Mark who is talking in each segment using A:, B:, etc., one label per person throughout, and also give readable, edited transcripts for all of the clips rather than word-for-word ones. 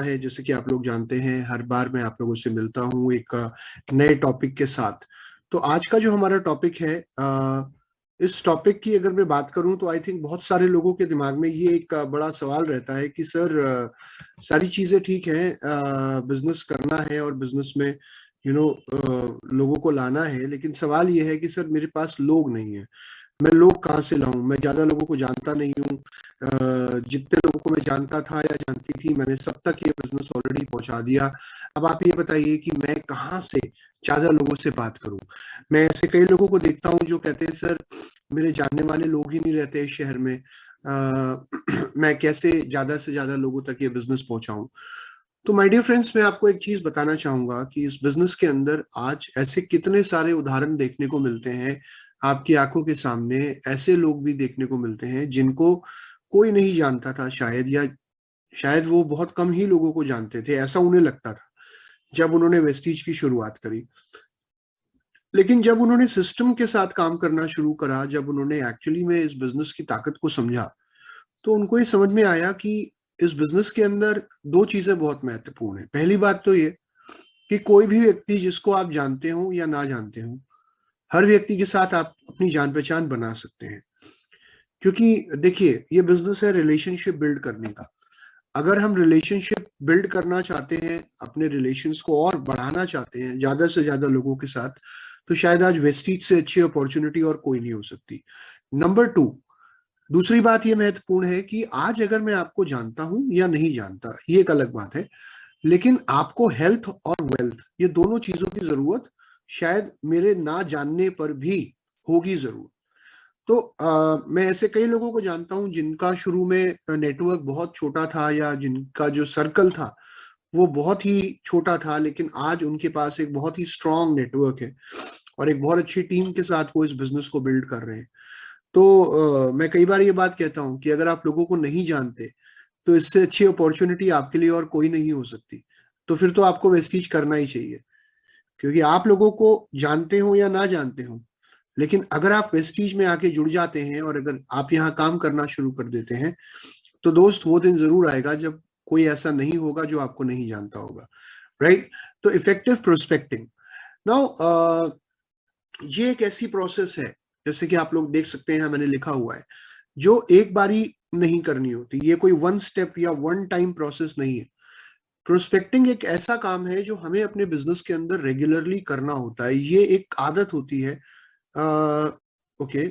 A: है, जैसे कि आप लोग जानते हैं हर बार मैं आप लोगों से मिलता हूँ एक नए टॉपिक के साथ। तो आज का जो हमारा टॉपिक है, इस टॉपिक की अगर मैं बात करूं तो आई थिंक बहुत सारे लोगों के दिमाग में ये एक बड़ा सवाल रहता है कि सर सारी चीजें ठीक हैं, बिजनेस करना है और बिजनेस में लोगों को लाना है, लेकिन सवाल ये है कि सर मेरे पास लोग नहीं है, मैं लोग कहाँ से लाऊं, मैं ज्यादा लोगों को जानता नहीं हूँ। जितने लोगों को मैं जानता था या जानती थी मैंने सब तक ये बिजनेस ऑलरेडी पहुंचा दिया। अब आप ये बताइए कि मैं कहाँ से ज्यादा लोगों से बात करूं। मैं ऐसे कई लोगों को देखता हूँ जो कहते हैं सर मेरे जानने वाले लोग ही नहीं रहते इस शहर में, मैं कैसे ज्यादा से ज्यादा लोगों तक ये बिजनेस पहुंचाऊं। तो माय डियर फ्रेंड्स, मैं आपको एक चीज बताना चाहूंगा कि इस बिजनेस के अंदर आज ऐसे कितने सारे उदाहरण देखने को मिलते हैं, आपकी आंखों के सामने ऐसे लोग भी देखने को मिलते हैं जिनको कोई नहीं जानता था शायद, या शायद वो बहुत कम ही लोगों को जानते थे, ऐसा उन्हें लगता था जब उन्होंने वेस्टीज की शुरुआत करी। लेकिन जब उन्होंने सिस्टम के साथ काम करना शुरू करा, जब उन्होंने एक्चुअली में इस बिजनेस की ताकत को समझा, तो उनको ये समझ में आया कि इस बिजनेस के अंदर दो चीजें बहुत महत्वपूर्ण है। पहली बात तो ये कि कोई भी व्यक्ति जिसको आप जानते हो या ना जानते हो, हर व्यक्ति के साथ आप अपनी जान पहचान बना सकते हैं। क्योंकि देखिए ये बिजनेस है रिलेशनशिप बिल्ड करने का। अगर हम रिलेशनशिप बिल्ड करना चाहते हैं, अपने रिलेशंस को और बढ़ाना चाहते हैं ज्यादा से ज्यादा लोगों के साथ, तो शायद आज वेस्टीज से अच्छी अपॉर्चुनिटी और कोई नहीं हो सकती। नंबर टू, दूसरी बात ये महत्वपूर्ण है कि आज अगर मैं आपको जानता हूं या नहीं जानता ये एक अलग बात है, लेकिन आपको हेल्थ और वेल्थ ये दोनों चीजों की जरूरत शायद मेरे ना जानने पर भी होगी जरूर। तो मैं ऐसे कई लोगों को जानता हूं जिनका शुरू में नेटवर्क बहुत छोटा था, या जिनका जो सर्कल था वो बहुत ही छोटा था, लेकिन आज उनके पास एक बहुत ही स्ट्रांग नेटवर्क है और एक बहुत अच्छी टीम के साथ वो इस बिजनेस को बिल्ड कर रहे हैं। तो मैं कई बार ये बात कहता हूं कि अगर आप लोगों को नहीं जानते तो इससे अच्छी अपॉर्चुनिटी आपके लिए और कोई नहीं हो सकती। तो फिर तो आपको वेस्टीज करना ही चाहिए, क्योंकि आप लोगों को जानते हो या ना जानते हो, लेकिन अगर आप वेस्टीज में आके जुड़ जाते हैं और अगर आप यहाँ काम करना शुरू कर देते हैं, तो दोस्त वो दिन जरूर आएगा जब कोई ऐसा नहीं होगा जो आपको नहीं जानता होगा। राइट? तो इफेक्टिव प्रोस्पेक्टिंग नाउ, ये एक ऐसी प्रोसेस है, जैसे कि आप लोग देख सकते हैं मैंने लिखा हुआ है, जो एक बारी नहीं करनी होती। ये कोई वन स्टेप या वन टाइम प्रोसेस नहीं है। प्रोस्पेक्टिंग एक ऐसा काम है जो हमें अपने बिजनेस के अंदर रेगुलरली करना होता है। ये एक आदत होती है। ओके,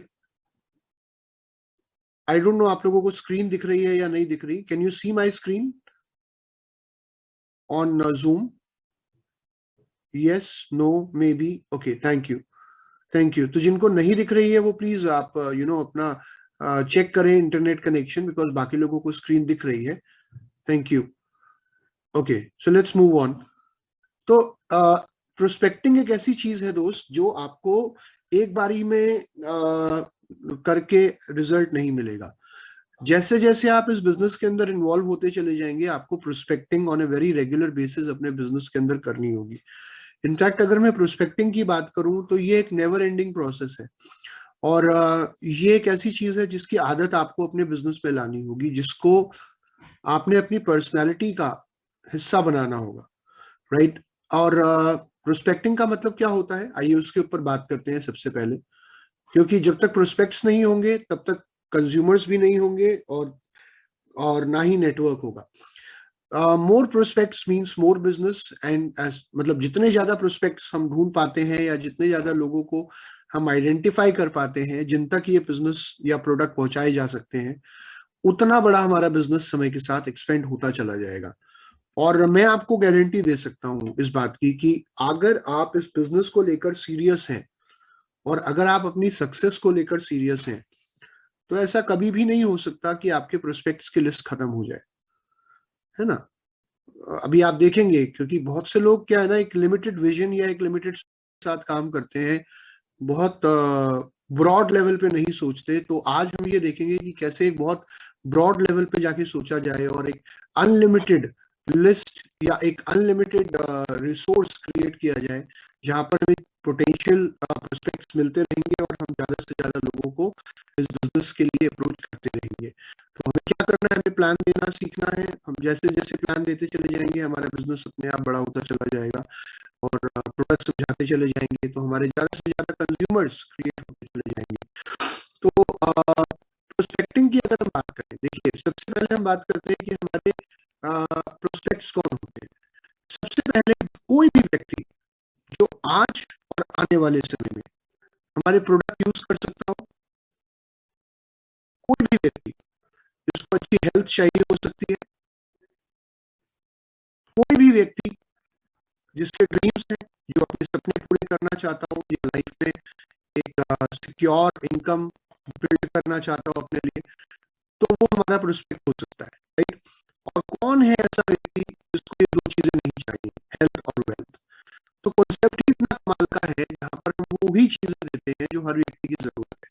A: आई डोंट नो आप लोगों को स्क्रीन दिख रही है या नहीं दिख रही। Can you see my screen on Zoom? Yes, no, maybe. Okay, thank you, thank you. तो जिनको नहीं दिख रही है वो प्लीज आप अपना चेक करें इंटरनेट कनेक्शन, बिकॉज बाकी लोगों को स्क्रीन दिख रही है। Thank you. Okay, so let's move on. तो प्रोस्पेक्टिंग एक ऐसी चीज है दोस्त जो आपको एक बारी में करके रिजल्ट नहीं मिलेगा। जैसे जैसे आप इस बिजनेस के अंदर इन्वॉल्व होते चले जाएंगे, आपको prospecting on a very regular basis अपने बिजनेस के अंदर करनी होगी। इनफैक्ट अगर मैं प्रोस्पेक्टिंग की बात करूं तो ये एक नेवर एंडिंग प्रोसेस है, और ये एक ऐसी चीज है जिसकी आदत आपको अपने बिजनेस पे लानी होगी, जिसको आपने अपनी पर्सनैलिटी का हिस्सा बनाना होगा। राइट? और प्रोस्पेक्टिंग का मतलब क्या होता है, आइए उसके ऊपर बात करते हैं सबसे पहले। क्योंकि जब तक प्रोस्पेक्ट्स नहीं होंगे तब तक कंज्यूमर्स भी नहीं होंगे, और ना ही नेटवर्क होगा। More prospects means more business, and as मतलब जितने ज्यादा प्रोस्पेक्ट्स हम ढूंढ पाते हैं या जितने ज्यादा लोगों को हम आइडेंटिफाई कर पाते हैं जिन तक ये बिजनेस या प्रोडक्ट पहुंचाए जा सकते हैं, उतना बड़ा हमारा बिजनेस समय के साथ एक्सपेंड होता चला जाएगा। और मैं आपको गारंटी दे सकता हूं इस बात की कि अगर आप इस बिजनेस को लेकर सीरियस हैं और अगर आप अपनी सक्सेस को लेकर सीरियस हैं, तो ऐसा कभी भी नहीं हो सकता कि आपके प्रोस्पेक्ट्स की लिस्ट खत्म हो जाए, है ना? अभी आप देखेंगे, क्योंकि बहुत से लोग क्या है ना, एक लिमिटेड विजन या एक लिमिटेड साथ काम करते हैं, बहुत ब्रॉड लेवल पे नहीं सोचते। तो आज हम ये देखेंगे कि कैसे एक बहुत ब्रॉड लेवल पे जाके सोचा जाए और एक अनलिमिटेड लिस्ट या एक अनलिमिटेड रिसोर्स क्रिएट किया जाए, जहाँ पर हमें पोटेंशियल प्रोस्पेक्ट्स मिलते रहेंगे और हम ज्यादा से ज्यादा लोगों को इस बिजनेस के लिए अप्रोच करते रहेंगे। तो हमें क्या करना है, हमें प्लान देना सीखना है। हम जैसे जैसे प्लान देते चले जाएंगे हमारा बिजनेस अपने आप बड़ा होता चला जाएगा, और प्रोडक्ट समझाते चले जाएंगे तो हमारे ज्यादा से ज्यादा कंज्यूमर्स क्रिएट होते चले जाएंगे। तो प्रोस्पेक्टिंग की अगर हम बात करें, देखिए सबसे पहले हम बात करते हैं कि हमारे प्रोस्पेक्ट्स कौन होते हैं। सबसे पहले कोई भी व्यक्ति जो आज और आने वाले समय में हमारे प्रोडक्ट यूज कर सकता हो, कोई भी व्यक्ति जिसको अच्छी हेल्थ चाहिए हो सकती है, कोई भी व्यक्ति जिसके ड्रीम्स हैं, जो अपने सपने पूरे करना चाहता हो, या लाइफ में एक सिक्योर इनकम बिल्ड करना चाहता हो अपने लिए, तो वो हमारा प्रोस्पेक्ट हो सकता है, राइट। और कौन है ऐसा व्यक्ति जिसको ये दो चीजें नहीं चाहिए, हेल्थ और वेल्थ। तो कॉन्सेप्ट ही इतना कमाल का है, जहां पर हम वो ही चीजें देते हैं जो हर व्यक्ति की जरूरत है।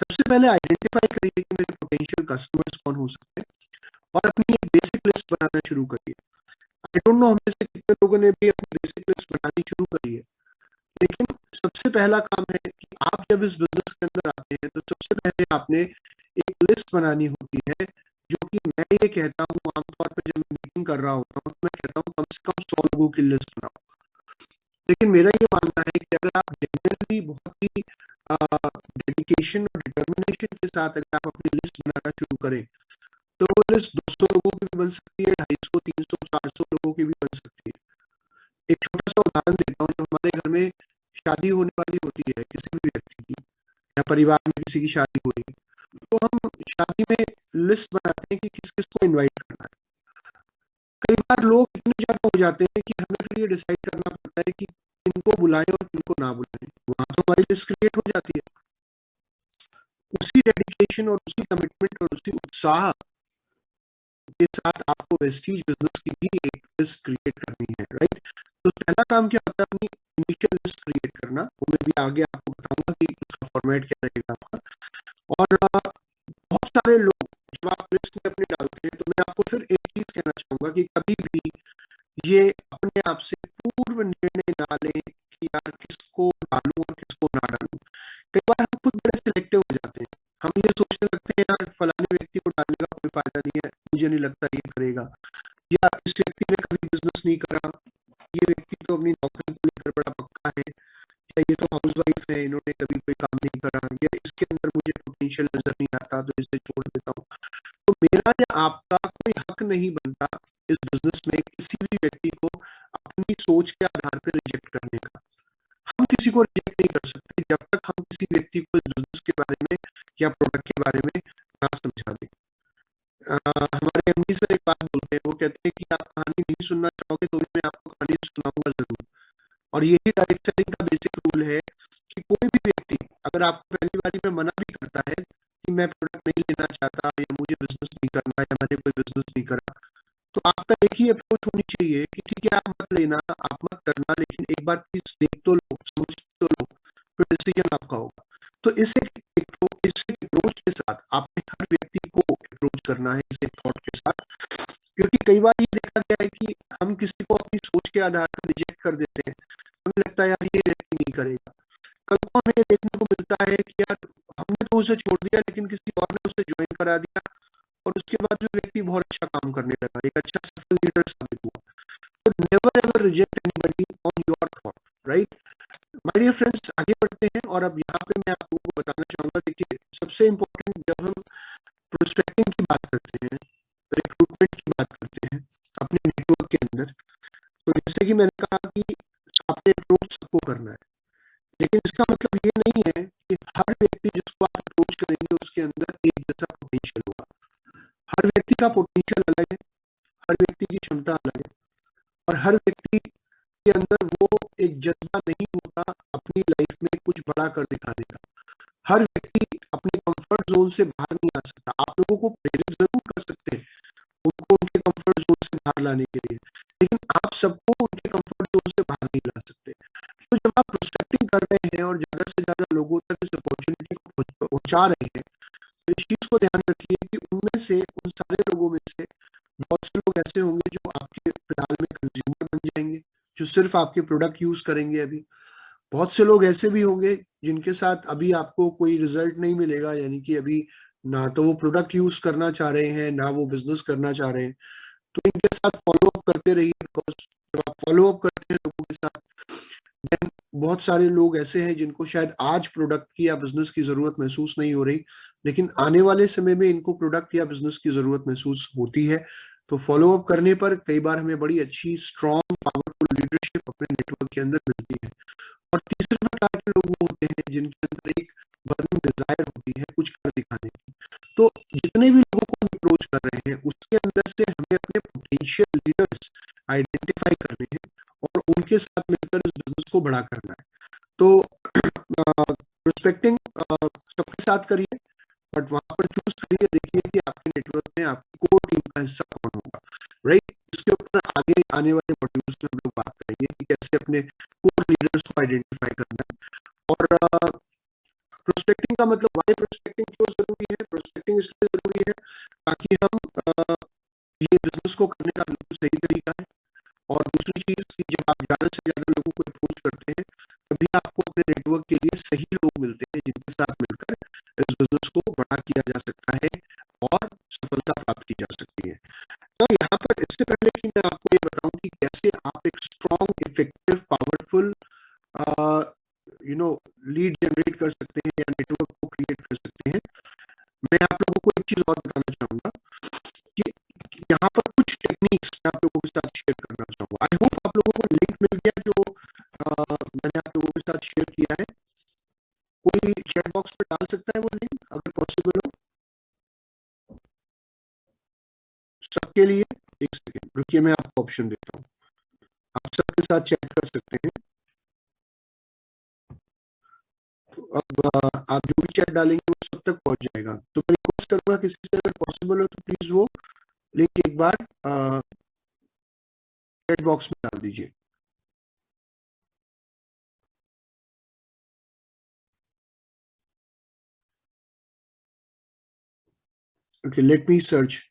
A: सबसे पहले आइडेंटिफाई करिए कि मेरे पोटेंशियल कस्टमर्स कौन हो सकते हैं, और अपनी एक बेसिक लिस्ट बनाना शुरू करिए। आई डोंट नो हमें से कितने लोगों ने भी अपनी बेसिक लिस्ट बनानी शुरू करी है, लेकिन सबसे पहला काम है कि आप जब इस बिजनेस के अंदर आते हैं तो सबसे पहले आपने एक लिस्ट बनानी होती है, जो कि मैं ये कहता हूँ आमतौर पे जब मैं मीटिंग कर रहा होता हूँ तो मैं कहता हूँ कम से कम 100 लोगों की लिस्ट बनाओ। लेकिन मेरा ये मानना है कि अगर आप जेन्युइनली बहुत ही डेडिकेशन और डिटर्मिनेशन के साथ अगर आप अपनी लिस्ट बनाना शुरू करें, तो वो लिस्ट 200 लोगों की भी बन सकती है, 250, 300, 400 लोगों की भी बन सकती है। एक छोटा सा उदाहरण देता हूँ, जब हमारे घर में शादी होने वाली होती है किसी भी व्यक्ति की, या परिवार में किसी की शादी हो रही है, तो हम शादी में लिस्ट बनाते हैं कि किस किस को इनवाइट करना है। कई बार लोग इतने ज्यादा हो जाते हैं कि हमें फिर ये डिसाइड करना पड़ता है कि किनको बुलाएं और किनको ना बुलाएं। वहां तो हमारी लिस्ट क्रिएट हो जाती है। उसी डेडिकेशन और उसी कमिटमेंट और उसी उत्साह के साथ आपको वेस्टीज बिजनेस की भी एक लिस्ट क्रिएट करनी है, राइट। तो पहला काम क्या होता है, अपनी इनिशियल लिस्ट क्रिएट करना। वो मैं भी आगे आपको बताऊंगा कि उसका फॉर्मेट क्या रहेगा आपका। और बहुत सारे लोग जब आप लिस्ट में अपने डालते हैं, तो मैं आपको फिर एक चीज कहना चाहूंगा कि कभी भी ये अपने आप से पूर्व निर्णय ना लें कि यार किसको डालूं और किसको ना डालूं। कई बार हम खुद बड़े सिलेक्टिव हो जाते हैं। हम ये सोचने लगते हैं यार फलाने व्यक्ति को डालने का कोई फायदा नहीं है, मुझे नहीं लगता ये करेगा, या इस व्यक्ति ने कभी बिजनेस नहीं करा, ये व्यक्ति तो अपनी नौकरी को लेकर बड़ा पक्का है, या ये तो हाउस वाइफ है, इन्होंने कभी कोई काम नहीं करा, या इसके अंदर मुझे पोटेंशियल नजर नहीं आता तो इसे छोड़ देता हूँ। तो मेरा या आपका कोई हक नहीं बनता इस बिजनेस में किसी भी व्यक्ति को अपनी सोच के आधार पर रिजेक्ट करने का। हम किसी को रिजेक्ट नहीं कर सकते जब तक हम किसी व्यक्ति को इस बिजनेस के बारे में या प्रोडक्ट के बारे में ना समझा दें। हमारे एमडी सर एक बात बोलते हैं, वो कहते हैं कि आप कहानी नहीं सुनना चाहोगे तो भी मैं आपको कहानी सुनाऊंगा जरूर। और यही डायरेक्ट सेलिंग का बेसिक रूल है कि कोई भी व्यक्ति अगर आपको पहली बारी में मना भी करता है कि मैं प्रोडक्ट नहीं लेना चाहता, या मुझे बिजनेस नहीं करना, या मैंने कोई बिजनेस नहीं करा, तो आपका एक ही अप्रोच होनी चाहिए कि ठीक है आप मत लेना, आप मत करना, लेकिन एक बार प्लीज देख तो लो, समझ तो लो, फिर डिसीजन आपका होगा। तो इस अप्रोच के साथ आपने हर व्यक्ति को अप्रोच करना है, इस थॉट के साथ। क्योंकि कई बार ये देखा गया है कि हम किसी को अपनी सोच के आधार पर रिजेक्ट कर देते हैं। हमें लगता है यार ये व्यक्ति नहीं करेगा। कल को हमें देखने को मिलता है कि यार हमने तो उसे छोड़ दिया, लेकिन किसी और ने उसे ज्वाइन करा दिया, और उसके बाद जो व्यक्ति बहुत अच्छा काम करने लगा, एक अच्छा सफल लीडर साबित हुआ। तो never ever reject anybody on your thought, right. My dear friends, आगे बढ़ते हैं। और अब यहाँ पे मैं आपको बताना चाहूंगा, देखिए सबसे इंपॉर्टेंट जब हम प्रोस्पेक्टिंग की बात करते हैं, रिक्रूटमेंट की बात करते हैं अपने नेटवर्क के अंदर, तो जैसे कि मैंने कहा कि आपने अप्रोच सबको करना है, लेकिन इसका मतलब ये नहीं है कि हर व्यक्ति जिसको आप अप्रोच करेंगे उसके अंदर एक जैसा पोटेंशियल होगा। हर व्यक्ति का पोटेंशियल अलग है, हर व्यक्ति की क्षमता अलग है, और हर व्यक्ति के अंदर वो एक जज्बा नहीं होता अपनी लाइफ में कुछ बड़ा कर दिखाने का। हर व्यक्ति अपने कंफर्ट जोन से बाहर नहीं आ सकता। आप लोगों को प्रेरित जरूर कर सकते हैं उनको उनके कंफर्ट जोन से बाहर लाने के लिए, लेकिन आप सबको उनके कंफर्ट जोन से बाहर नहीं ला सकते। तो जब आप प्रोस्पेक्टिंग कर रहे हैं और ज्यादा से ज्यादा लोगों तक इस अपॉर्चुनिटी को पहुंचा रहे हैं, तो इस चीज को ध्यान रखिए कि उनमें से, उन सारे लोगों में से बहुत से लोग ऐसे होंगे जो आपके फिलहाल में कंज्यूमर बन जाएंगे, जो सिर्फ आपके प्रोडक्ट यूज करेंगे अभी। बहुत से लोग ऐसे भी होंगे जिनके साथ अभी आपको कोई रिजल्ट नहीं मिलेगा, यानी कि अभी ना तो वो प्रोडक्ट यूज करना चाह रहे हैं ना वो बिजनेस करना चाह रहे हैं। तो इनके साथ फॉलो अप करते रहिए, बिकॉज जब आप फॉलो अप करते हैं लोगों के साथ, देन बहुत सारे लोग ऐसे हैं जिनको शायद आज प्रोडक्ट की या बिजनेस की जरूरत महसूस नहीं हो रही, लेकिन आने वाले समय में इनको प्रोडक्ट या बिजनेस की जरूरत महसूस होती है। तो फॉलो अप करने पर कई बार हमें बड़ी अच्छी स्ट्रॉन्ग पावरफुल लीडरशिप अपने नेटवर्क के अंदर मिलती है। और तीसरे प्रकार के लोग वो होते हैं जिनके अंदर एक बर्निंग डिजायर होती है कुछ कर दिखाने की। तो जितने भी लोगों को हम अप्रोच कर रहे हैं उसके अंदर से हमें अपने पोटेंशियल लीडर्स आइडेंटिफाई करने हैं और उनके साथ मिलकर इस बिजनेस को बड़ा करना है। तो प्रोस्पेक्टिंग सबके साथ करिए, बट वहां पर चूज करिए, देखिए कि आपके नेटवर्क में आपकी कोर टीम का हिस्सा कौन होगा, राइट। इसके ऊपर आगे आने वाले मॉड्यूल्स में हम लोग बात करेंगे कि कैसे अपने कोर लीडर्स को आइडेंटिफाई करना है। और प्रोस्पेक्टिंग का मतलब, वाई प्रोस्पेक्टिंग क्यों जरूरी है? प्रोस्पेक्टिंग इसलिए जरूरी है ताकि हम ये बिजनेस को करने का बिल्कुल सही तरीका है। और दूसरी चीज कि जब आप ज्यादा से ज्यादा लोगों को अप्रोच करते हैं तभी आपको अपने नेटवर्क के लिए सही लोग मिलते हैं जिनके साथ मिलकर इस बिजनेस को बड़ा किया जा सकता है और सफलता प्राप्त की जा सकती है। तो यहाँ पर इससे पहले कि मैं आपको ये बताऊं कि कैसे आप एक strong effective powerful lead generate कर सकते हैं या नेटवर्क को क्रिएट कर सकते हैं, मैं आप लोगों को एक चीज और बताना चाहूंगा कि यहाँ पर कुछ टेक्निक्स मैं आप लोगों के साथ शेयर करना चाहूंगा। आई होप आप लोगों को लिंक मिल गया जो मैंने आप लोगों के साथ शेयर किया है। कोई चैट बॉक्स में डाल सकता है वो लिंक अगर पॉसिबल हो सबके लिए? एक सेकेंड रुकिए, मैं आपको ऑप्शन देता हूँ, आप सबके साथ चैट कर सकते हैं। तो अब आप जो भी चैट डालेंगे वो सब तक पहुंच जाएगा। तो मैं रिक्वेस्ट करूंगा किसी से अगर पॉसिबल हो तो प्लीज वो लिंक एक बार चैट बॉक्स में डाल दीजिए। Okay, let me search.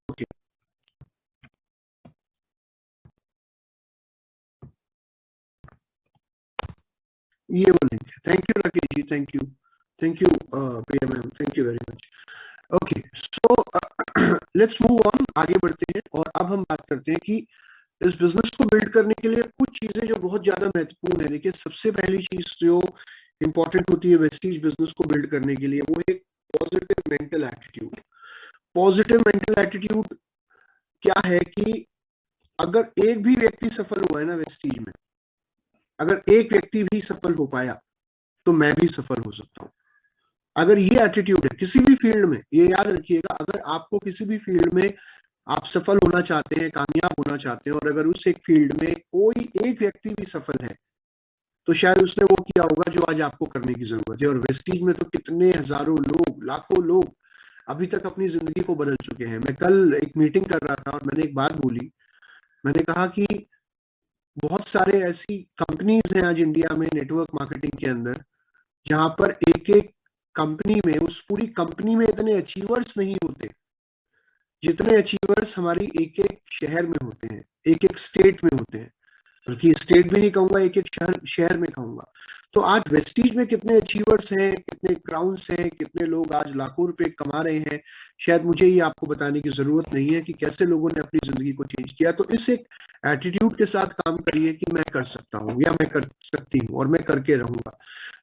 A: Okay, ये वो लिंक है। Thank you Rakesh ji, thank you Priya ma'am, thank you very much. Okay, so let's move on, आगे बढ़ते हैं और अब हम बात करते हैं कि इस बिजनेस को बिल्ड करने के लिए कुछ चीजें जो बहुत ज्यादा महत्वपूर्ण है। देखिए, सबसे पहली चीज जो इंपॉर्टेंट होती है वेस्टीज बिजनेस को बिल्ड करने के लिए वो एक positive mental attitude. Positive mental attitude क्या है कि अगर एक भी व्यक्ति सफल हुआ है ना वेस्टीज में, अगर एक व्यक्ति भी सफल हो पाया तो मैं भी सफल हो सकता हूं। अगर ये एटीट्यूड है किसी भी फील्ड में, ये याद रखिएगा, अगर आपको किसी भी फील्ड में आप सफल होना चाहते हैं, कामयाब होना चाहते हैं, और अगर उस एक फील्ड में कोई एक व्यक्ति भी सफल है तो शायद उसने वो किया होगा जो आज आपको करने की जरूरत है। और वेस्टीज में तो कितने हजारों लोग, लाखों लोग अभी तक अपनी जिंदगी को बदल चुके हैं। मैं कल एक मीटिंग कर रहा था और मैंने एक बात बोली, मैंने कहा कि बहुत सारे ऐसी कंपनीज हैं आज इंडिया में नेटवर्क मार्केटिंग के अंदर जहां पर एक एक कंपनी में, उस पूरी कंपनी में इतने अचीवर्स नहीं होते जितने अचीवर्स हमारी एक एक शहर में होते हैं, एक एक स्टेट में होते हैं। बल्कि स्टेट भी नहीं कहूंगा, एक एक शहर शहर में कहूंगा। तो आज वेस्टीज में कितने अचीवर्स हैं, कितने क्राउन्स हैं, कितने लोग आज लाखों रुपए कमा रहे हैं, शायद मुझे ये आपको बताने की जरूरत नहीं है कि कैसे लोगों ने अपनी जिंदगी को चेंज किया। तो इस एक एटीट्यूड के साथ काम करिए कि मैं कर सकता हूँ या मैं कर सकती हूँ और मैं करके रहूंगा।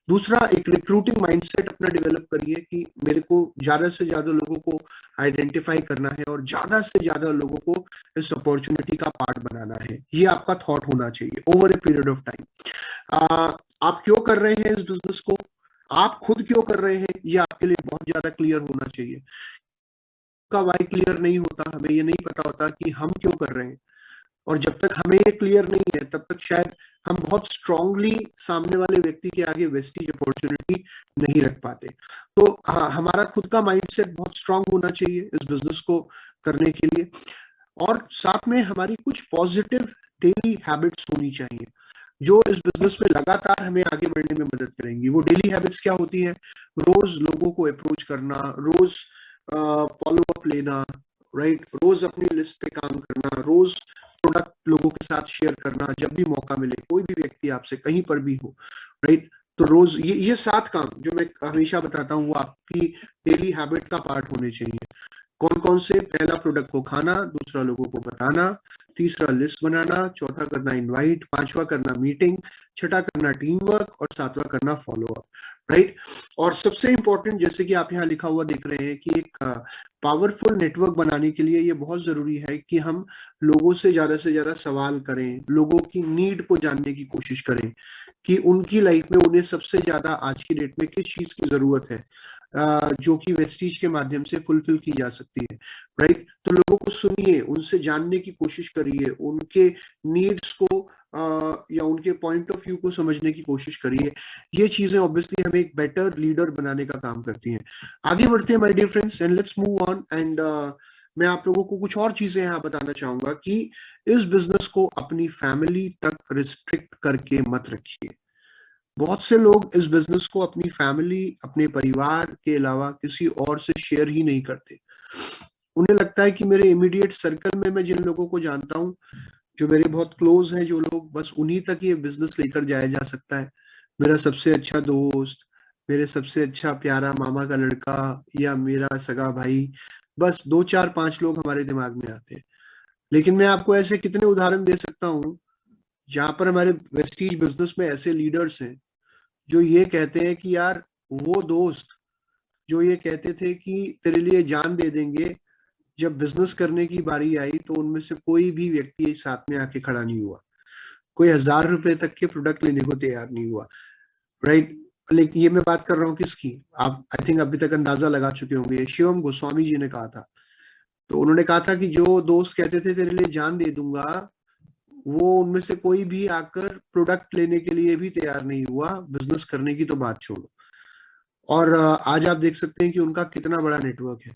A: दूसरा, एक रिक्रूटिंग माइंडसेट अपना डेवलप करिए कि मेरे को ज्यादा से ज्यादा लोगों को आइडेंटिफाई करना है और ज्यादा से ज्यादा लोगों को इस अपॉर्चुनिटी का पार्ट बनाना है। ये आपका थॉट होना चाहिए over a period of time. आप क्यों कर रहे हैं इस बिजनेस को, आप खुद क्यों कर रहे हैं, ये आपके लिए बहुत ज्यादा क्लियर होना चाहिए। का वाई क्लियर नहीं होता, हमें ये नहीं पता होता कि हम क्यों कर रहे हैं, और जब तक हमें ये क्लियर नहीं है तब तक शायद हम बहुत स्ट्रांगली सामने वाले व्यक्ति के आगे वेस्टीज अपॉर्चुनिटी नहीं रख पाते। तो हमारा खुद का माइंडसेट बहुत स्ट्रांग होना चाहिए इस बिजनेस को करने के लिए। और साथ में हमारी कुछ पॉजिटिव डेली हैबिट्स होनी चाहिए। जो इस बिजनेस में लगातार हमें आगे बढ़ने में मदद करेंगी। वो डेली हैबिट्स क्या होती है? रोज लोगों को अप्रोच करना, रोज फॉलो अप लेना, राइट, रोज अपनी लिस्ट पे काम करना, रोज प्रोडक्ट लोगों के साथ शेयर करना जब भी मौका मिले, कोई भी व्यक्ति आपसे कहीं पर भी हो, राइट। तो रोज ये 7 काम जो मैं हमेशा बताता हूँ वो आपकी डेली हैबिट का पार्ट होने चाहिए। कौन कौन से? पहला, प्रोडक्ट को खाना, दूसरा, लोगों को बताना, तीसरा, लिस्ट बनाना, चौथा, करना इनवाइट, पांचवा, करना मीटिंग, छठा, करना टीम वर्क और सातवां, करना फॉलो अप, राइट। और सबसे इंपॉर्टेंट, जैसे कि आप यहाँ लिखा हुआ देख रहे हैं कि एक पावरफुल नेटवर्क बनाने के लिए ये बहुत जरूरी है कि हम लोगों से ज्यादा सवाल करें, लोगों की नीड को जानने की कोशिश करें कि उनकी लाइफ में उन्हें सबसे ज्यादा आज की डेट में किस चीज की जरूरत है, जो कि वेस्टीज के माध्यम से फुलफिल की जा सकती है, राइट। तो लोगों को सुनिए, उनसे जानने की कोशिश करिए, उनके नीड्स को या उनके पॉइंट ऑफ व्यू को समझने की कोशिश करिए। ये चीजें ऑब्वियसली हमें एक बेटर लीडर बनाने का काम करती हैं। आगे बढ़ते हैं my dear friends, and let's move on. And मैं आप लोगों को कुछ और चीजें यहाँ बताना चाहूंगा कि इस बिजनेस को अपनी फैमिली तक रिस्ट्रिक्ट करके मत रखिए। बहुत से लोग इस बिजनेस को अपनी फैमिली, अपने परिवार के अलावा किसी और से शेयर ही नहीं करते। उन्हें लगता है कि मेरे इमीडिएट सर्कल में मैं जिन लोगों को जानता हूँ, जो मेरे बहुत क्लोज हैं, जो लोग, बस उन्हीं तक ये बिजनेस लेकर जाया जा सकता है। मेरा सबसे अच्छा दोस्त, मेरे सबसे अच्छा प्यारा मामा का लड़का या मेरा सगा भाई, बस 2 4 5 लोग हमारे दिमाग में आते हैं। लेकिन मैं आपको ऐसे कितने उदाहरण दे सकता हूँ जहां पर हमारे वेस्टीज बिजनेस में ऐसे लीडर्स हैं जो ये कहते हैं कि यार, वो दोस्त जो ये कहते थे कि तेरे लिए जान दे देंगे, जब बिजनेस करने की बारी आई तो उनमें से कोई भी व्यक्ति साथ में आके खड़ा नहीं हुआ। कोई 1000 रुपए तक के प्रोडक्ट लेने को तैयार नहीं हुआ, राइट। लेकिन ये मैं बात कर रहा हूँ किसकी? आप आई थिंक अभी तक अंदाजा लगा चुके होंगे, शिवम गोस्वामी जी ने कहा था। तो उन्होंने कहा था कि जो दोस्त कहते थे तेरे लिए जान दे दूंगा, वो उनमें से कोई भी आकर प्रोडक्ट लेने के लिए भी तैयार नहीं हुआ, बिजनेस करने की तो बात छोड़ो। और आज आप देख सकते हैं कि उनका कितना बड़ा नेटवर्क है।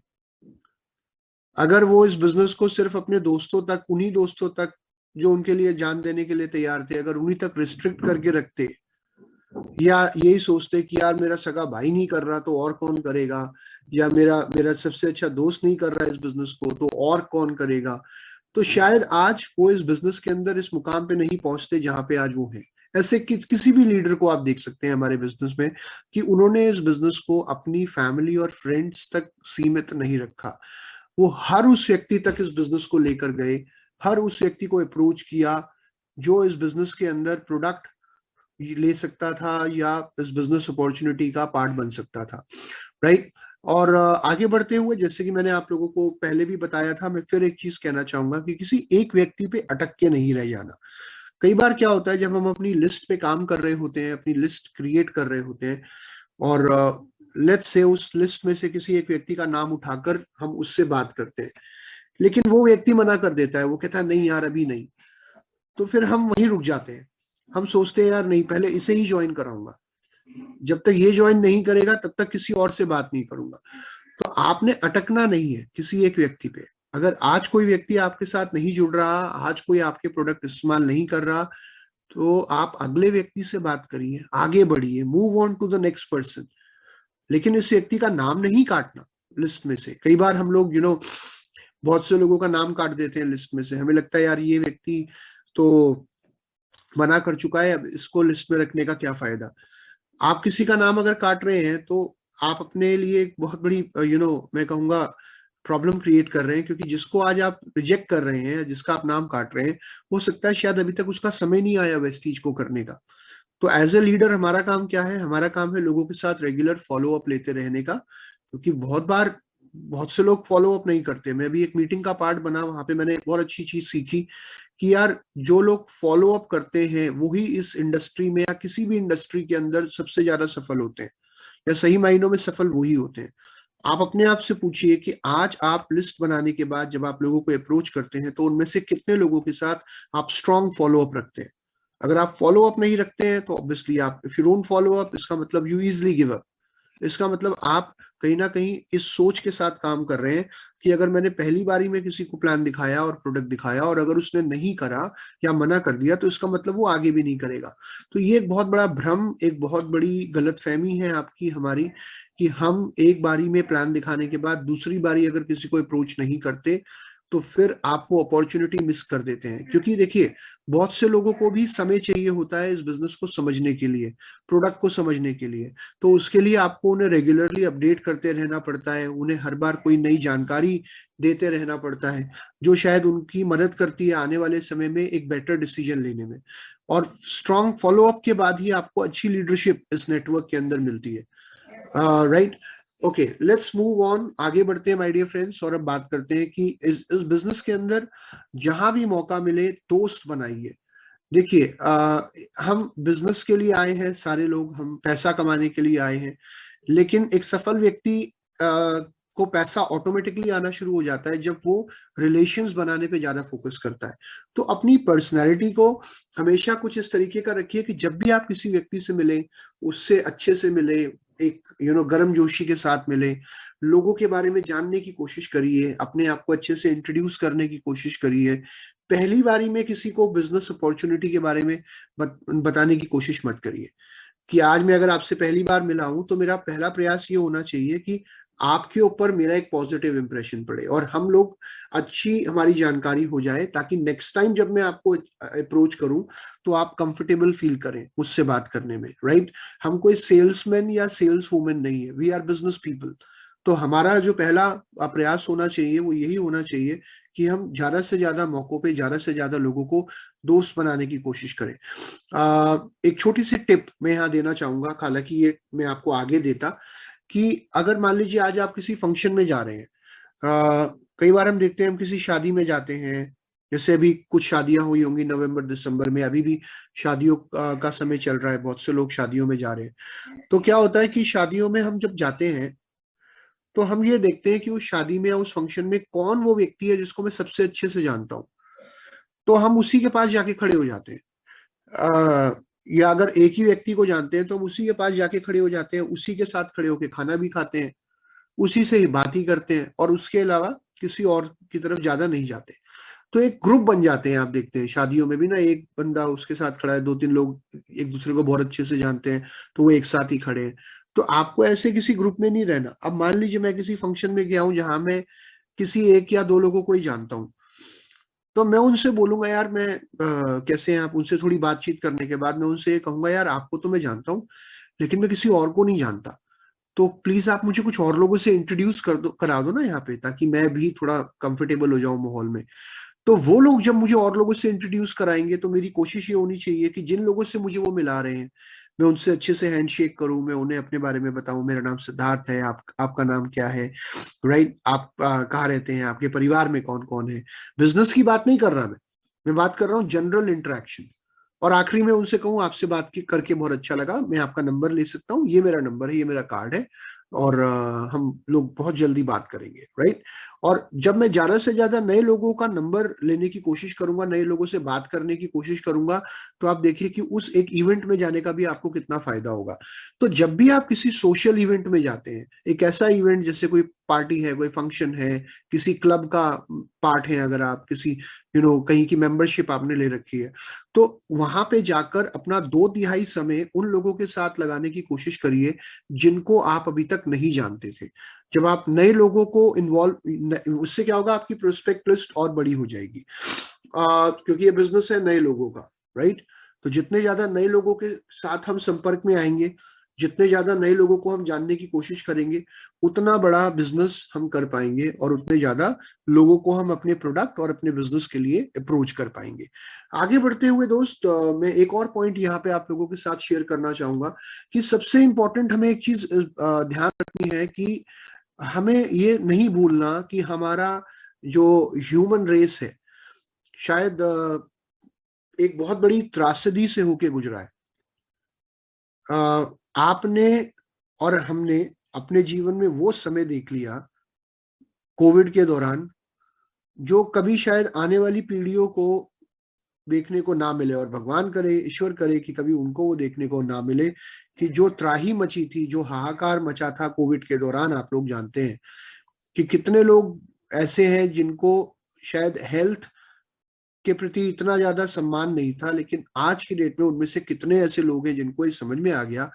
A: अगर वो इस बिजनेस को सिर्फ अपने दोस्तों तक, उन्हीं दोस्तों तक जो उनके लिए जान देने के लिए तैयार थे, अगर उन्हीं तक रिस्ट्रिक्ट करके रखते, या यही सोचते कि यार मेरा सगा भाई नहीं कर रहा तो और कौन करेगा, या मेरा मेरा सबसे अच्छा दोस्त नहीं कर रहा है इस बिजनेस को तो और कौन करेगा, तो शायद आज वो इस बिजनेस के अंदर इस मुकाम पे नहीं पहुंचते जहां पे आज वो हैं। ऐसे किसी भी लीडर को आप देख सकते हैं हमारे बिजनेस में कि उन्होंने इस बिजनेस को अपनी फैमिली और फ्रेंड्स तक सीमित नहीं रखा। वो हर उस व्यक्ति तक इस बिजनेस को लेकर गए, हर उस व्यक्ति को अप्रोच किया जो इस बिजनेस के अंदर प्रोडक्ट ले सकता था या इस बिजनेस अपॉर्चुनिटी का पार्ट बन सकता था, राइट। और आगे बढ़ते हुए, जैसे कि मैंने आप लोगों को पहले भी बताया था, मैं फिर एक चीज कहना चाहूंगा कि किसी एक व्यक्ति पे अटक के नहीं रह जाना। कई बार क्या होता है, जब हम अपनी लिस्ट पे काम कर रहे होते हैं, अपनी लिस्ट क्रिएट कर रहे होते हैं, और लेट्स से उस लिस्ट में से किसी एक व्यक्ति का नाम उठाकर हम उससे बात करते हैं, लेकिन वो व्यक्ति मना कर देता है, वो कहता है नहीं यार अभी नहीं। तो फिर हम वहीं रुक जाते हैं। हम सोचते हैं यार नहीं, पहले इसे ही ज्वाइन कराऊंगा, जब तक ये ज्वाइन नहीं करेगा तब तक किसी और से बात नहीं करूंगा। तो आपने अटकना नहीं है किसी एक व्यक्ति पे। अगर आज कोई व्यक्ति आपके साथ नहीं जुड़ रहा, आज कोई आपके प्रोडक्ट इस्तेमाल नहीं कर रहा, तो आप अगले व्यक्ति से बात करिए, आगे बढ़िए, move on to the next person. लेकिन इस व्यक्ति का नाम नहीं काटना लिस्ट में से। कई बार हम लोग बहुत से लोगों का नाम काट देते हैं लिस्ट में से। हमें लगता है यार ये व्यक्ति तो मना कर चुका है, अब इसको लिस्ट में रखने का क्या फायदा। आप किसी का नाम अगर काट रहे हैं तो आप अपने लिए एक बहुत बड़ी मैं कहूंगा प्रॉब्लम क्रिएट कर रहे हैं, क्योंकि जिसको आज आप रिजेक्ट कर रहे हैं, जिसका आप नाम काट रहे हैं, हो सकता है शायद अभी तक उसका समय नहीं आया वेस्टीज को करने का। तो एज ए लीडर हमारा काम क्या है? हमारा काम है लोगों के साथ रेगुलर फॉलो अप लेते रहने का, क्योंकि बहुत बार बहुत से लोग फॉलो अप नहीं करते। मैं भी एक मीटिंग का पार्ट बना, वहां पे मैंने बहुत अच्छी चीज सीखी कि यार जो लोग फॉलो अप करते हैं वही इस इंडस्ट्री में या किसी भी इंडस्ट्री के अंदर सबसे ज्यादा सफल होते हैं, या सही मायनों में सफल वही होते हैं। आप अपने आप से पूछिए कि आज आप लिस्ट बनाने के बाद जब आप लोगों को अप्रोच करते हैं तो उनमें से कितने लोगों के साथ आप स्ट्रॉन्ग फॉलो अप रखते हैं। अगर आप फॉलो अप नहीं रखते हैं तो ऑब्वियसली आप, if you don't follow up, इसका मतलब यू इजिली गिव अप। इसका मतलब आप कहीं ना कहीं इस सोच के साथ काम कर रहे हैं कि अगर मैंने पहली बारी में किसी को प्लान दिखाया और प्रोडक्ट दिखाया और अगर उसने नहीं करा या मना कर दिया तो इसका मतलब वो आगे भी नहीं करेगा। तो ये एक बहुत बड़ा भ्रम, एक बहुत बड़ी गलतफहमी है आपकी हमारी, कि हम एक बारी में प्लान दिखाने के बाद दूसरी बारी अगर किसी को अप्रोच नहीं करते तो फिर आप वो अपॉर्चुनिटी मिस कर देते हैं। क्योंकि देखिए, बहुत से लोगों को भी समय चाहिए होता है इस बिजनेस को समझने के लिए, प्रोडक्ट को समझने के लिए। तो उसके लिए आपको उन्हें रेगुलरली अपडेट करते रहना पड़ता है, उन्हें हर बार कोई नई जानकारी देते रहना पड़ता है, जो शायद उनकी मदद करती है आने वाले समय में एक बेटर डिसीजन लेने में। और स्ट्रॉन्ग फॉलोअप के बाद ही आपको अच्छी लीडरशिप इस नेटवर्क के अंदर मिलती है। Right, okay, let's move on, आगे बढ़ते हैं माय डियर फ्रेंड्स। और अब बात करते हैं कि इस बिजनेस के अंदर जहां भी मौका मिले दोस्त बनाइए। देखिए, हम बिजनेस के लिए आए हैं, सारे लोग हम पैसा कमाने के लिए आए हैं, लेकिन एक सफल व्यक्ति को पैसा ऑटोमेटिकली आना शुरू हो जाता है जब वो रिलेशंस बनाने पे ज्यादा फोकस करता है। तो अपनी पर्सनैलिटी को हमेशा कुछ इस तरीके का रखिए कि जब भी आप किसी व्यक्ति से मिलें, उससे अच्छे से मिले, एक गर्म जोशी के साथ मिले, लोगों के बारे में जानने की कोशिश करिए, अपने आप को अच्छे से इंट्रोड्यूस करने की कोशिश करिए। पहली बारी में किसी को बिजनेस अपॉर्चुनिटी के बारे में बताने की कोशिश मत करिए। कि आज मैं अगर आपसे पहली बार मिला हूं तो मेरा पहला प्रयास ये होना चाहिए कि आपके ऊपर मेरा एक पॉजिटिव इंप्रेशन पड़े और हम लोग अच्छी हमारी जानकारी हो जाए, ताकि नेक्स्ट टाइम जब मैं आपको अप्रोच करूं तो आप कंफर्टेबल फील करें मुझसे बात करने में। राइट, हम कोई सेल्समैन या सेल्स वुमेन नहीं है, वी आर बिजनेस पीपल। तो हमारा जो पहला प्रयास होना चाहिए वो यही होना चाहिए कि हम ज्यादा से ज्यादा मौकों पे ज्यादा से ज्यादा लोगों को दोस्त बनाने की कोशिश करें। एक छोटी सी टिप मैं यहाँ देना चाहूंगा, हालांकि ये मैं आपको आगे देता, कि अगर मान लीजिए आज आप किसी फंक्शन में जा रहे हैं, कई बार हम देखते हैं हम किसी शादी में जाते हैं, जैसे अभी कुछ शादियां हुई होंगी नवंबर दिसंबर में, अभी भी शादियों का समय चल रहा है, बहुत से लोग शादियों में जा रहे हैं। तो क्या होता है कि शादियों में हम जब जाते हैं तो हम ये देखते हैं कि उस शादी में या उस फंक्शन में कौन वो व्यक्ति है जिसको मैं सबसे अच्छे से जानता हूँ, तो हम उसी के पास जाके खड़े हो जाते हैं। या अगर एक ही व्यक्ति को जानते हैं तो हम उसी के पास जाके खड़े हो जाते हैं, उसी के साथ खड़े होके खाना भी खाते हैं, उसी से ही बात ही करते हैं, और उसके अलावा किसी और की तरफ ज्यादा नहीं जाते। तो एक ग्रुप बन जाते हैं। आप देखते हैं शादियों में भी ना, एक बंदा उसके साथ खड़ा है, दो तीन लोग एक दूसरे को बहुत अच्छे से जानते हैं तो वो एक साथ ही खड़े हैं। तो आपको ऐसे किसी ग्रुप में नहीं रहना। अब मान लीजिए मैं किसी फंक्शन में गया हूं जहां मैं किसी एक या दो लोगों को ही जानता हूँ, तो मैं उनसे बोलूंगा यार मैं कैसे हैं आप, उनसे थोड़ी बातचीत करने के बाद मैं उनसे ये कहूंगा यार आपको तो मैं जानता हूँ लेकिन मैं किसी और को नहीं जानता, तो प्लीज आप मुझे कुछ और लोगों से इंट्रोड्यूस करा दो ना यहाँ पे, ताकि मैं भी थोड़ा कंफर्टेबल हो जाऊं माहौल में। तो वो लोग जब मुझे और लोगों से इंट्रोड्यूस कराएंगे तो मेरी कोशिश ये होनी चाहिए कि जिन लोगों से मुझे वो मिला रहे हैं मैं उनसे अच्छे से हैंडशेक करूं, मैं उन्हें अपने बारे में बताऊं, मेरा नाम सिद्धार्थ है, आपका नाम क्या है, राइट, आप कहाँ रहते हैं, आपके परिवार में कौन कौन है। बिजनेस की बात नहीं कर रहा मैं बात कर रहा हूँ जनरल इंटरेक्शन। और आखिरी में उनसे कहूँ आपसे करके बहुत अच्छा लगा, मैं आपका नंबर ले सकता हूँ, ये मेरा नंबर है, ये मेरा कार्ड है, और हम लोग बहुत जल्दी बात करेंगे। राइट, और जब मैं ज्यादा से ज्यादा नए लोगों का नंबर लेने की कोशिश करूंगा, नए लोगों से बात करने की कोशिश करूंगा, तो आप देखिए कि उस एक इवेंट में जाने का भी आपको कितना फायदा होगा। तो जब भी आप किसी सोशल इवेंट में जाते हैं, एक ऐसा इवेंट जैसे कोई पार्टी है, कोई फंक्शन है, किसी क्लब का पार्ट है, अगर आप किसी कहीं की मेंबरशिप आपने ले रखी है, तो वहां पे जाकर अपना 2/3 समय उन लोगों के साथ लगाने की कोशिश करिए जिनको आप अभी तक नहीं जानते थे। जब आप नए लोगों को इन्वॉल्व, उससे क्या होगा, आपकी प्रोस्पेक्ट लिस्ट और बड़ी हो जाएगी, क्योंकि ये बिजनेस है नए लोगों का। राइट, तो जितने ज्यादा नए लोगों के साथ हम संपर्क में आएंगे, जितने ज्यादा नए लोगों को हम जानने की कोशिश करेंगे, उतना बड़ा बिजनेस हम कर पाएंगे और उतने ज्यादा लोगों को हम अपने प्रोडक्ट और अपने बिजनेस के लिए अप्रोच कर पाएंगे। आगे बढ़ते हुए दोस्त, मैं एक और पॉइंट यहाँ पे आप लोगों के साथ शेयर करना चाहूंगा कि सबसे इंपॉर्टेंट हमें एक चीज ध्यान रखनी है कि हमें ये नहीं भूलना कि हमारा जो ह्यूमन रेस है शायद एक बहुत बड़ी त्रासदी से होके गुजरा है। आपने और हमने अपने जीवन में वो समय देख लिया कोविड के दौरान जो कभी शायद आने वाली पीढ़ियों को देखने को ना मिले, और भगवान करे, ईश्वर करे कि कभी उनको वो देखने को ना मिले, कि जो त्राही मची थी, जो हाहाकार मचा था कोविड के दौरान। आप लोग जानते हैं कि कितने लोग ऐसे हैं जिनको शायद हेल्थ के प्रति इतना ज्यादा सम्मान नहीं था, लेकिन आज की डेट में उनमें से कितने ऐसे लोग हैं जिनको ये समझ में आ गया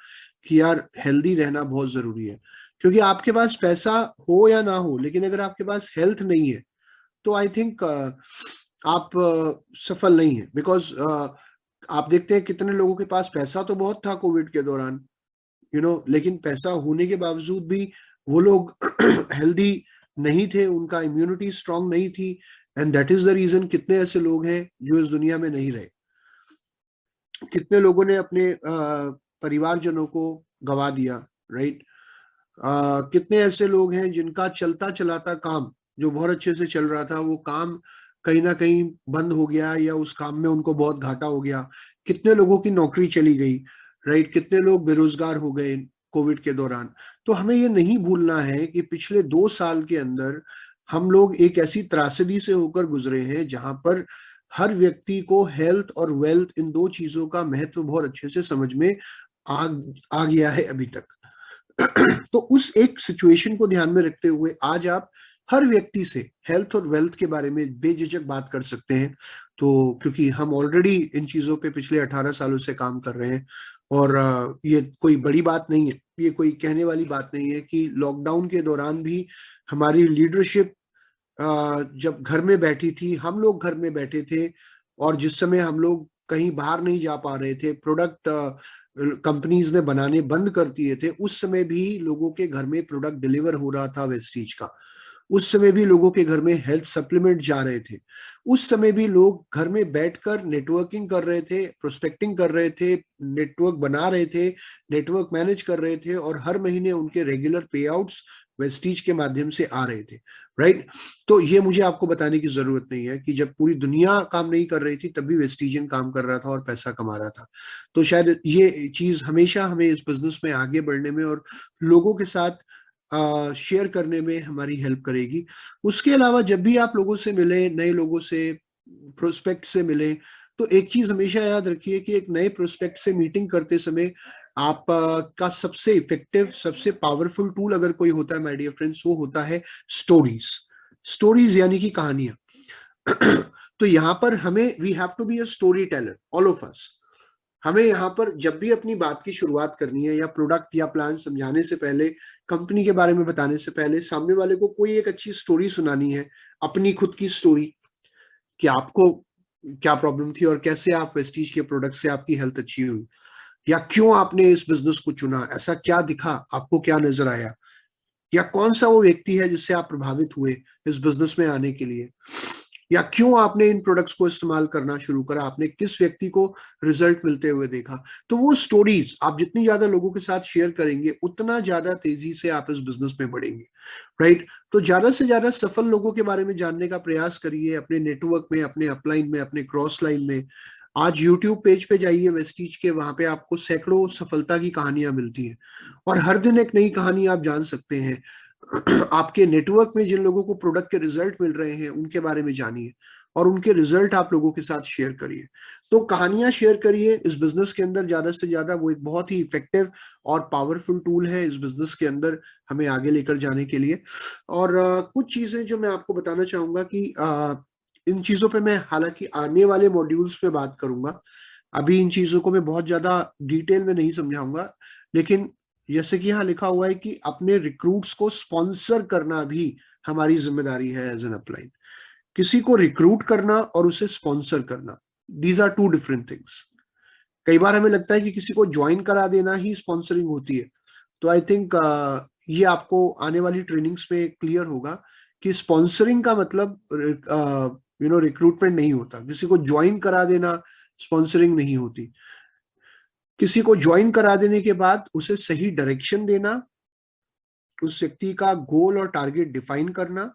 A: कि यार हेल्दी रहना बहुत जरूरी है। क्योंकि आपके पास पैसा हो या ना हो, लेकिन अगर आपके पास हेल्थ नहीं है तो आई थिंक आप सफल नहीं है। बिकॉज आप देखते हैं कितने लोगों के पास पैसा तो बहुत था कोविड के दौरान, लेकिन पैसा होने के बावजूद भी वो लोग हेल्दी नहीं थे, उनका इम्यूनिटी स्ट्रांग नहीं थी। And that is the reason कितने ऐसे लोग हैं जो इस दुनिया में नहीं रहे। कितने लोगों ने अपने परिवारजनों को गवा दिया, राइट। कितने ऐसे लोग हैं जिनका चलता चलाता काम जो बहुत अच्छे से चल रहा था, वो काम कहीं ना कहीं बंद हो गया या उस काम में उनको बहुत घाटा हो गया। कितने लोगों की नौकरी चली गई, राइट। कितने लोग बेरोजगार हो गए कोविड के दौरान। तो हमें ये नहीं भूलना है कि पिछले 2 साल के अंदर हम लोग एक ऐसी त्रासदी से होकर गुजरे हैं जहां पर हर व्यक्ति को हेल्थ और वेल्थ, इन दो चीजों का महत्व बहुत अच्छे से समझ में आ आ गया है अभी तक। तो उस एक सिचुएशन को ध्यान में रखते हुए आज आप हर व्यक्ति से हेल्थ और वेल्थ के बारे में बेझिझक बात कर सकते हैं। तो क्योंकि हम ऑलरेडी इन चीजों पे पिछले 18 सालों से काम कर रहे हैं, और ये कोई बड़ी बात नहीं है, ये कोई कहने वाली बात नहीं है कि लॉकडाउन के दौरान भी हमारी लीडरशिप जब घर में बैठी थी, हम लोग घर में बैठे थे, और जिस समय हम लोग कहीं बाहर नहीं जा पा रहे थे, प्रोडक्ट कंपनीज ने बनाने बंद कर दिए थे, उस समय भी लोगों के घर में प्रोडक्ट डिलीवर हो रहा था वेस्टीज का। उस समय भी लोगों के घर में हेल्थ सप्लीमेंट जा रहे थे। उस समय भी लोग घर में बैठकर नेटवर्किंग कर रहे थे, प्रोस्पेक्टिंग कर रहे थे, नेटवर्क बना रहे थे, नेटवर्क मैनेज कर रहे थे, और हर महीने उनके रेगुलर पे आउट्स वेस्टीज के माध्यम से आ रहे थे, राइट। तो ये मुझे आपको बताने की जरूरत नहीं है कि जब पूरी दुनिया काम नहीं कर रही थी तब भी वेस्टीजन काम कर रहा था और पैसा कमा रहा था। तो शायद ये चीज हमेशा हमें इस बिजनेस में आगे बढ़ने में और लोगों के साथ शेयर करने में हमारी हेल्प करेगी। उसके अलावा जब भी आप लोगों से मिले, नए लोगों से, प्रोस्पेक्ट से मिले, तो एक चीज हमेशा याद रखिए कि एक नए प्रोस्पेक्ट से मीटिंग करते समय आप का सबसे इफेक्टिव, सबसे पावरफुल टूल अगर कोई होता है माय डियर फ्रेंड्स, वो होता है स्टोरीज। स्टोरीज यानी कि कहानियां। तो यहाँ पर हमें we have to be a storyteller, all of us. हमें यहाँ पर जब भी अपनी बात की शुरुआत करनी है या प्रोडक्ट या प्लान समझाने से पहले, कंपनी के बारे में बताने से पहले, सामने वाले को कोई एक अच्छी स्टोरी सुनानी है, अपनी खुद की स्टोरी, कि आपको क्या प्रॉब्लम थी और कैसे आप वेस्टीज के प्रोडक्ट से आपकी हेल्थ अच्छी हुई, या क्यों आपने इस बिजनेस को चुना, ऐसा क्या दिखा आपको, क्या नजर आया, या कौन सा वो व्यक्ति है जिससे आप प्रभावित हुए इस बिजनेस में आने के लिए, या क्यों आपने इन प्रोडक्ट्स को इस्तेमाल करना शुरू करा, आपने किस व्यक्ति को रिजल्ट मिलते हुए देखा। तो वो स्टोरीज आप जितनी ज्यादा लोगों के साथ शेयर करेंगे उतना ज्यादा तेजी से आप इस बिजनेस में बढ़ेंगे, राइट। तो ज्यादा से ज्यादा सफल लोगों के बारे में जानने का प्रयास करिए, अपने नेटवर्क में, अपने अपलाइन में, अपने क्रॉस लाइन में। आज यूट्यूब पेज पे जाइए वेस्टीज के, वहां पे आपको सैकड़ों सफलता की कहानियां मिलती हैं, और हर दिन एक नई कहानी आप जान सकते हैं। आपके नेटवर्क में जिन लोगों को प्रोडक्ट के रिजल्ट मिल रहे हैं उनके बारे में जानिए, और उनके रिजल्ट आप लोगों के साथ शेयर करिए। तो कहानियां शेयर करिए इस बिजनेस के अंदर ज्यादा से ज्यादा, वो एक बहुत ही इफेक्टिव और पावरफुल टूल है इस बिजनेस के अंदर हमें आगे लेकर जाने के लिए। और कुछ चीजें जो मैं आपको बताना चाहूंगा कि इन चीजों पे मैं हालांकि आने वाले मॉड्यूल्स में बात करूंगा, अभी इन चीजों को मैं बहुत ज्यादा डिटेल में नहीं समझाऊंगा। लेकिन जैसे कि यहाँ लिखा हुआ है कि अपने रिक्रूट्स को स्पॉन्सर करना भी हमारी जिम्मेदारी है एज एन अपलाइन। किसी को रिक्रूट करना और उसे स्पॉन्सर करना, these are two different things. कई बार हमें लगता है कि किसी को ज्वाइन करा देना ही स्पॉन्सरिंग होती है। तो आई थिंक ये आपको आने वाली ट्रेनिंग्स में क्लियर होगा कि स्पॉन्सरिंग का मतलब रिक्रूटमेंट नहीं होता। किसी को ज्वाइन करा देना स्पॉन्सरिंग नहीं होती। किसी को ज्वाइन करा देने के बाद उसे सही डायरेक्शन देना, उस व्यक्ति का गोल और टारगेट डिफाइन करना,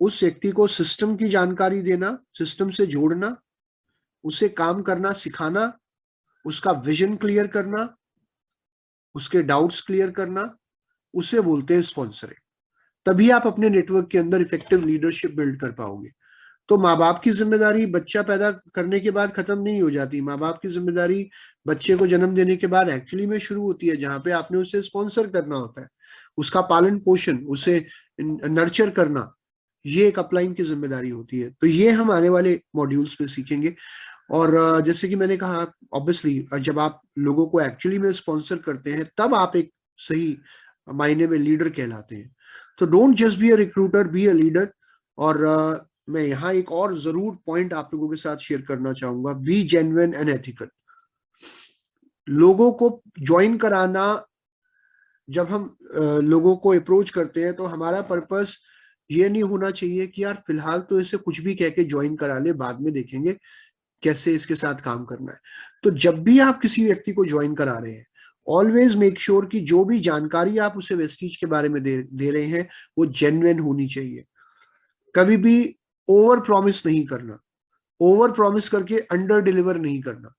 A: उस व्यक्ति को सिस्टम की जानकारी देना, सिस्टम से जोड़ना, उसे काम करना सिखाना, उसका विजन क्लियर करना, उसके डाउट्स क्लियर करना, उसे बोलते हैं स्पॉन्सरिंग। तभी आप अपने नेटवर्क के अंदर इफेक्टिव लीडरशिप बिल्ड कर पाओगे। तो माँ बाप की जिम्मेदारी बच्चा पैदा करने के बाद खत्म नहीं हो जाती। माँ बाप की जिम्मेदारी बच्चे को जन्म देने के बाद एक्चुअली में शुरू होती है, जहां पे आपने उसे स्पॉन्सर करना होता है, उसका पालन पोषण, उसे नर्चर करना, ये एक अपलाइन की जिम्मेदारी होती है। तो ये हम आने वाले मॉड्यूल्स में सीखेंगे। और जैसे कि मैंने कहा, ऑब्वियसली जब आप लोगों को एक्चुअली में स्पॉन्सर करते हैं तब आप एक सही मायने में लीडर कहलाते हैं। तो don't just be a recruiter, be a leader. और मैं यहाँ एक और जरूर पॉइंट आप लोगों के साथ शेयर करना चाहूंगा, बी जेन्युइन एंड एथिकल। लोगों को ज्वाइन कराना, जब हम लोगों को अप्रोच करते हैं तो हमारा पर्पस ये नहीं होना चाहिए कि यार फिलहाल तो इसे कुछ भी कह के ज्वाइन करा ले, बाद में देखेंगे कैसे इसके साथ काम करना है। तो जब भी आप किसी व्यक्ति को ज्वाइन करा रहे हैं, ऑलवेज मेक श्योर कि जो भी जानकारी आप उसे वेस्टीज के बारे में दे रहे हैं वो जेन्युइन होनी चाहिए। कभी भी ओवर प्रॉमिस नहीं करना, ओवर प्रॉमिस करके अंडर डिलीवर नहीं करना।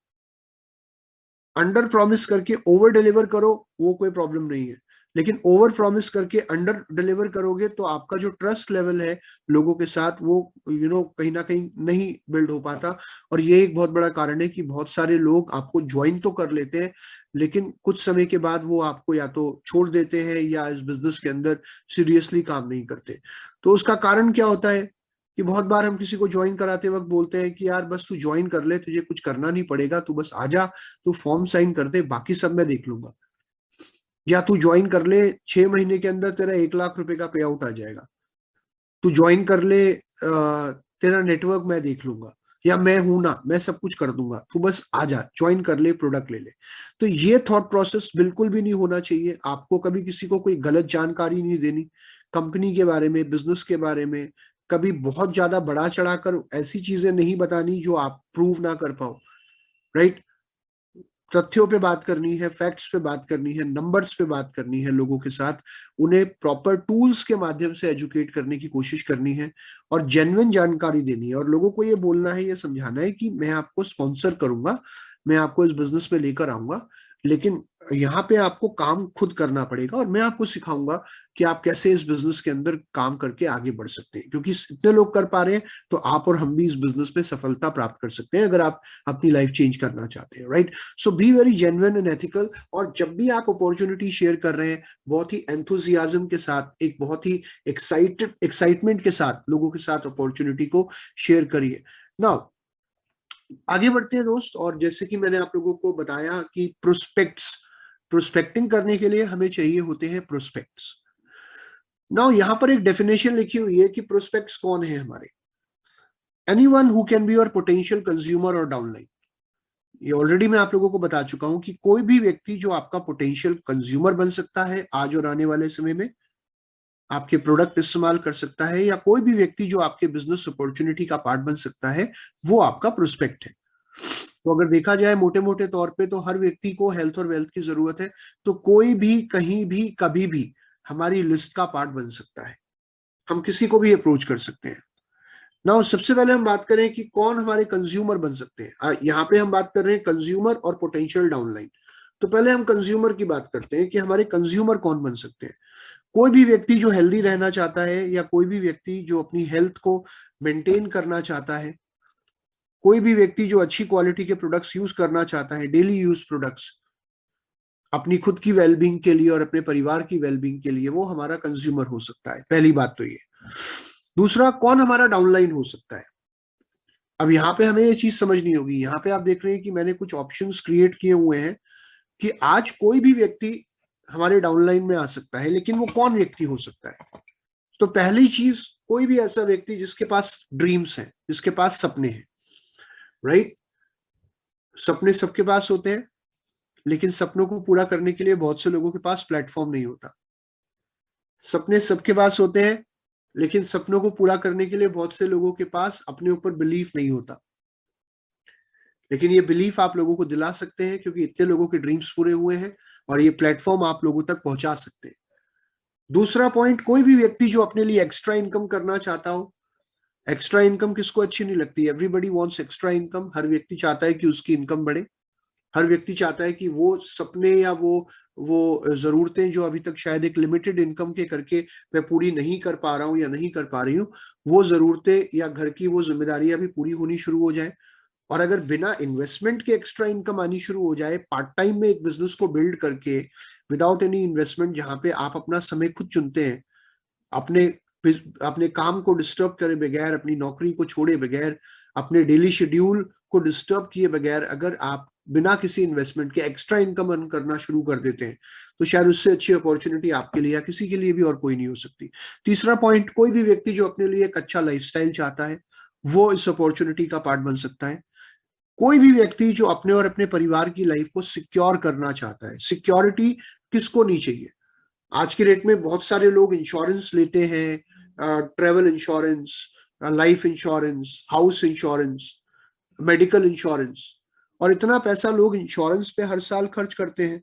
A: अंडर प्रॉमिस करके ओवर डिलीवर करो, वो कोई प्रॉब्लम नहीं है, लेकिन ओवर प्रॉमिस करके अंडर डिलीवर करोगे तो आपका जो ट्रस्ट लेवल है लोगों के साथ वो कहीं ना कहीं नहीं बिल्ड हो पाता। और ये एक बहुत बड़ा कारण है कि बहुत सारे लोग आपको ज्वाइन तो कर लेते हैं, लेकिन कुछ समय के बाद वो आपको या तो छोड़ देते हैं या इस बिजनेस के अंदर सीरियसली काम नहीं करते। तो उसका कारण क्या होता है कि बहुत बार हम किसी को ज्वाइन कराते वक्त बोलते हैं कि यार बस तू ज्वाइन कर ले, तुझे कुछ करना नहीं पड़ेगा, तू बस आ जा, तू फॉर्म साइन कर दे, बाकी सब मैं देख लूंगा। या तू ज्वाइन कर ले, 6 महीने के अंदर तेरा 1 लाख रुपए का पे आउट आ जाएगा। तू ज्वाइन कर ले, तेरा नेटवर्क मैं देख लूंगा, या मैं हूं ना, मैं सब कुछ कर दूंगा, तू बस आ जा, ज्वाइन कर ले, प्रोडक्ट ले ले। तो ये थॉट प्रोसेस बिल्कुल भी नहीं होना चाहिए। आपको कभी किसी को कोई गलत जानकारी नहीं देनी कंपनी के बारे में, बिजनेस के बारे में। कभी बहुत ज्यादा बढ़ा चढ़ाकर ऐसी चीजें नहीं बतानी जो आप प्रूव ना कर पाओ, राइट। तथ्यों पे बात करनी है, फैक्ट्स पे बात करनी है, नंबर्स पे बात करनी है लोगों के साथ। उन्हें प्रॉपर टूल्स के माध्यम से एजुकेट करने की कोशिश करनी है और जेन्युइन जानकारी देनी है। और लोगों को ये बोलना है, ये समझाना है कि मैं आपको स्पॉन्सर करूंगा, मैं आपको इस बिजनेस में लेकर आऊंगा, लेकिन यहाँ पे आपको काम खुद करना पड़ेगा और मैं आपको सिखाऊंगा कि आप कैसे इस बिजनेस के अंदर काम करके आगे बढ़ सकते हैं। क्योंकि इतने लोग कर पा रहे हैं तो आप और हम भी इस बिजनेस में सफलता प्राप्त कर सकते हैं अगर आप अपनी लाइफ चेंज करना चाहते हैं, right. So be very genuine and ethical. और जब भी आप अपॉर्चुनिटी शेयर कर रहे हैं, बहुत ही एंथुजियाज्म के साथ, एक बहुत ही एक्साइटमेंट के साथ लोगों के साथ अपॉर्चुनिटी को शेयर करिए। नाउ आगे बढ़ते हैं दोस्त। और जैसे कि मैंने आप लोगों को बताया कि प्रोस्पेक्टिंग करने के लिए हमें चाहिए होते हैं प्रोस्पेक्ट्स। नाउ यहां पर एक डेफिनेशन लिखी हुई है कि प्रोस्पेक्ट्स कौन है हमारे। Anyone who can be your potential consumer और डाउनलाइन। ये ऑलरेडी मैं आप लोगों को बता चुका हूं कि कोई भी व्यक्ति जो आपका पोटेंशियल कंज्यूमर बन सकता है आज और आने वाले समय में, आपके प्रोडक्ट इस्तेमाल कर सकता है, या कोई भी व्यक्ति जो आपके बिजनेस अपॉर्चुनिटी का पार्ट बन सकता है, वो आपका प्रोस्पेक्ट है। तो अगर देखा जाए मोटे मोटे तौर पे तो हर व्यक्ति को हेल्थ और वेल्थ की जरूरत है। तो कोई भी कहीं भी कभी भी हमारी लिस्ट का पार्ट बन सकता है, हम किसी को भी अप्रोच कर सकते हैं। ना सबसे पहले हम बात करें कि कौन हमारे कंज्यूमर बन सकते हैं। यहाँ पे हम बात कर रहे हैं कंज्यूमर और पोटेंशियल डाउनलाइन। तो पहले हम कंज्यूमर की बात करते हैं कि हमारे कंज्यूमर कौन बन सकते हैं। कोई भी व्यक्ति जो हेल्दी रहना चाहता है, या कोई भी व्यक्ति जो अपनी हेल्थ को मेंटेन करना चाहता है, कोई भी व्यक्ति जो अच्छी क्वालिटी के प्रोडक्ट्स यूज करना चाहता है, डेली यूज प्रोडक्ट्स, अपनी खुद की वेलबींग के लिए और अपने परिवार की वेलबींग के लिए, वो हमारा कंज्यूमर हो सकता है। पहली बात तो ये। दूसरा, कौन हमारा डाउनलाइन हो सकता है। अब यहाँ पे हमें ये चीज समझनी होगी। यहाँ पे आप देख रहे हैं कि मैंने कुछ ऑप्शंस क्रिएट किए हुए हैं कि आज कोई भी व्यक्ति हमारे डाउनलाइन में आ सकता है, लेकिन वो कौन व्यक्ति हो सकता है। तो पहली चीज, कोई भी ऐसा व्यक्ति जिसके पास ड्रीम्स हैं, जिसके पास सपने हैं, राइट। सपने सबके पास होते हैं, लेकिन सपनों को पूरा करने के लिए बहुत से लोगों के पास प्लेटफॉर्म नहीं होता। सपने सबके पास होते हैं, लेकिन सपनों को पूरा करने के लिए बहुत से लोगों के पास अपने ऊपर बिलीफ नहीं होता। लेकिन ये बिलीफ आप लोगों को दिला सकते हैं, क्योंकि इतने लोगों के ड्रीम्स पूरे हुए हैं और ये प्लेटफॉर्म आप लोगों तक पहुंचा सकते हैं। दूसरा पॉइंट, कोई भी व्यक्ति जो अपने लिए एक्स्ट्रा इनकम करना चाहता हो। एक्स्ट्रा इनकम किसको अच्छी नहीं लगती, एवरीबडी वांट्स एक्स्ट्रा इनकम। हर व्यक्ति चाहता है कि उसकी इनकम बढ़े। हर व्यक्ति चाहता है कि वो सपने या वो जरूरतें जो अभी तक शायद एक लिमिटेड इनकम के करके मैं पूरी नहीं कर पा रहा हूँ या नहीं कर पा रही हूँ, वो जरूरतें या घर की वो जिम्मेदारियां भी पूरी होनी शुरू हो जाए। और अगर बिना इन्वेस्टमेंट के एक्स्ट्रा इनकम आनी शुरू हो जाए, पार्ट टाइम में एक बिजनेस को बिल्ड करके, विदाउट एनी इन्वेस्टमेंट, जहां पे आप अपना समय खुद चुनते हैं, अपने अपने काम को डिस्टर्ब करे बगैर, अपनी नौकरी को छोड़े बगैर, अपने डेली शेड्यूल को डिस्टर्ब किए बगैर अगर आप बिना किसी इन्वेस्टमेंट के एक्स्ट्रा इनकम अर्न करना शुरू कर देते हैं, तो शायद उससे अच्छी अपॉर्चुनिटी आपके लिए या किसी के लिए भी और कोई नहीं हो सकती। तीसरा पॉइंट, कोई भी व्यक्ति जो अपने लिए एक अच्छा लाइफस्टाइल चाहता है वो इस अपॉर्चुनिटी का पार्ट बन सकता है। कोई भी व्यक्ति जो अपने और अपने परिवार की लाइफ को सिक्योर करना चाहता है, सिक्योरिटी किसको नहीं चाहिए? आज की डेट में बहुत सारे लोग इंश्योरेंस लेते हैं, travel insurance, life insurance, house insurance, medical insurance, और इतना पैसा लोग इंश्योरेंस पे हर साल खर्च करते हैं।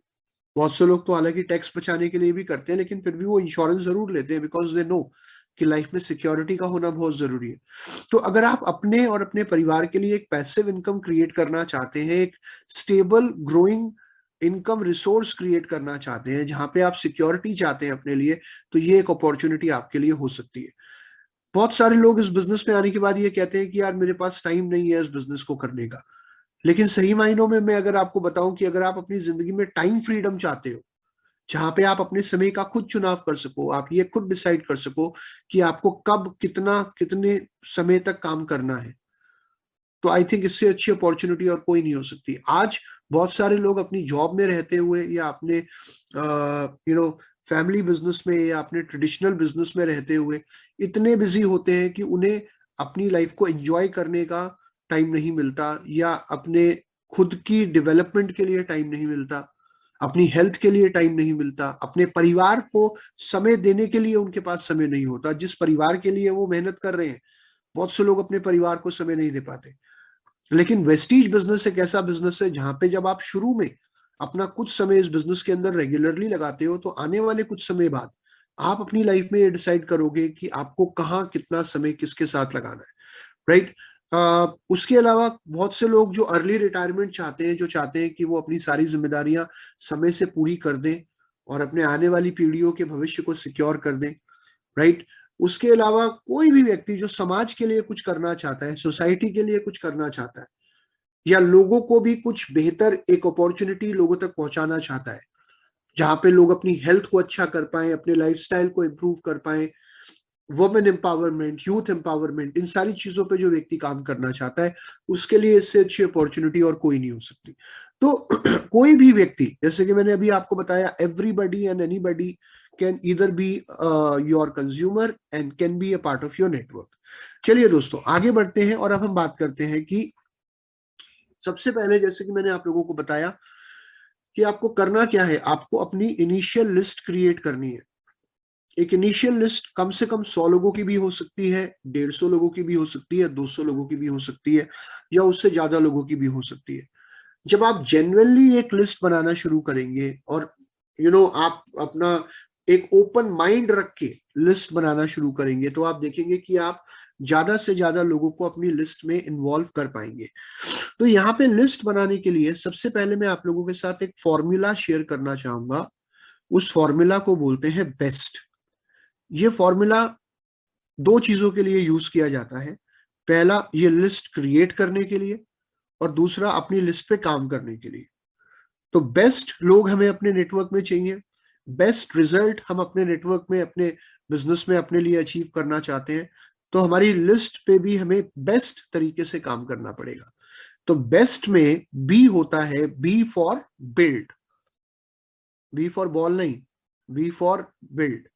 A: बहुत से लोग तो हालांकि टैक्स बचाने के लिए भी करते हैं, लेकिन फिर भी वो इंश्योरेंस जरूर लेते हैं बिकॉज दे नो कि लाइफ में सिक्योरिटी का होना बहुत जरूरी है। तो अगर आप अपने और अपने परिवार के लिए एक पैसिव इनकम क्रिएट करना चाहते हैं, एक stable growing income resource create करना चाहते हैं, जहां पे आप सिक्योरिटी चाहते हैं अपने लिए, तो ये एक अपॉर्चुनिटी आपके लिए हो सकती है। बहुत सारे लोग इस बिजनेस में आने के बाद ये कहते हैं कि यार मेरे पास टाइम नहीं है इस बिजनेस को करने का। लेकिन सही मायनों में मैं अगर आपको बताऊं कि अगर आप अपनी जिंदगी में टाइम फ्रीडम चाहते हो, जहां पे आप अपने समय का खुद चुनाव कर सको, आप ये खुद डिसाइड कर सको कि आपको कब कितना कितने समय तक काम करना है, तो आई थिंक इससे अच्छी अपॉर्चुनिटी और कोई नहीं हो सकती। आज बहुत सारे लोग अपनी जॉब में रहते हुए या अपने फैमिली बिजनेस में या अपने ट्रेडिशनल बिजनेस में रहते हुए इतने बिजी होते हैं कि उन्हें अपनी लाइफ को एंजॉय करने का टाइम नहीं मिलता, या अपने खुद की डेवलपमेंट के लिए टाइम नहीं मिलता, अपनी हेल्थ के लिए टाइम नहीं मिलता, अपने परिवार को समय देने के लिए उनके पास समय नहीं होता। जिस परिवार के लिए वो मेहनत कर रहे हैं, बहुत से लोग अपने परिवार को समय नहीं दे पाते। लेकिन वेस्टीज बिजनेस एक ऐसा बिजनेस है जहां पे जब आप शुरू में अपना कुछ समय इस बिजनेस के अंदर रेगुलरली लगाते हो, तो आने वाले कुछ समय बाद आप अपनी लाइफ में ये डिसाइड करोगे कि आपको कहाँ कितना समय किसके साथ लगाना है, राइट। उसके अलावा बहुत से लोग जो अर्ली रिटायरमेंट चाहते हैं, जो चाहते हैं कि वो अपनी सारी जिम्मेदारियां समय से पूरी कर दें और अपने आने वाली पीढ़ियों के भविष्य को सिक्योर कर दें, राइट। उसके अलावा कोई भी व्यक्ति जो समाज के लिए कुछ करना चाहता है, सोसाइटी के लिए कुछ करना चाहता है, या लोगों को भी कुछ बेहतर एक अपॉर्चुनिटी लोगों तक पहुंचाना चाहता है, जहां पे लोग अपनी हेल्थ को अच्छा कर पाए, अपने लाइफस्टाइल को इम्प्रूव कर पाए, वुमेन एम्पावरमेंट, यूथ एम्पावरमेंट, इन सारी चीजों पे जो व्यक्ति काम करना चाहता है, उसके लिए इससे अच्छी अपॉर्चुनिटी और कोई नहीं हो सकती। तो कोई भी व्यक्ति, जैसे कि मैंने अभी आपको बताया, everybody and anybody can either be your consumer and can be a part of your network. चलिए दोस्तों आगे बढ़ते हैं और अब हम बात करते हैं कि सबसे पहले, जैसे कि मैंने आप लोगों को बताया कि आपको करना क्या है, आपको अपनी इनिशियल लिस्ट क्रिएट करनी है। एक इनिशियल लिस्ट कम से कम 100 लोगों की भी हो सकती है, 150 लोगों की भी हो सकती है, 200 लोगों की भी हो सकती है, या उससे ज्यादा लोगों की भी हो सकती है। जब आप जेन्युइनली एक लिस्ट बनाना शुरू करेंगे और आप अपना एक ओपन माइंड रख के लिस्ट बनाना शुरू करेंगे, तो आप देखेंगे कि आप ज्यादा से ज्यादा लोगों को अपनी लिस्ट में इन्वॉल्व कर पाएंगे। तो यहाँ पे लिस्ट बनाने के लिए सबसे पहले मैं आप लोगों के साथ एक फॉर्मूला शेयर करना चाहूंगा। उस फॉर्मूला को बोलते हैं बेस्ट। ये फॉर्मूला दो चीजों के लिए यूज किया जाता है। पहला, ये लिस्ट क्रिएट करने के लिए, और दूसरा अपनी लिस्ट पे काम करने के लिए। तो बेस्ट लोग हमें अपने नेटवर्क में चाहिए, बेस्ट रिजल्ट हम अपने नेटवर्क में, अपने बिजनेस में अपने लिए अचीव करना चाहते हैं, तो हमारी लिस्ट पे भी हमें बेस्ट तरीके से काम करना पड़ेगा। तो बेस्ट में बी होता है, B for build, B for ball नहीं, बी फॉर बिल्ड।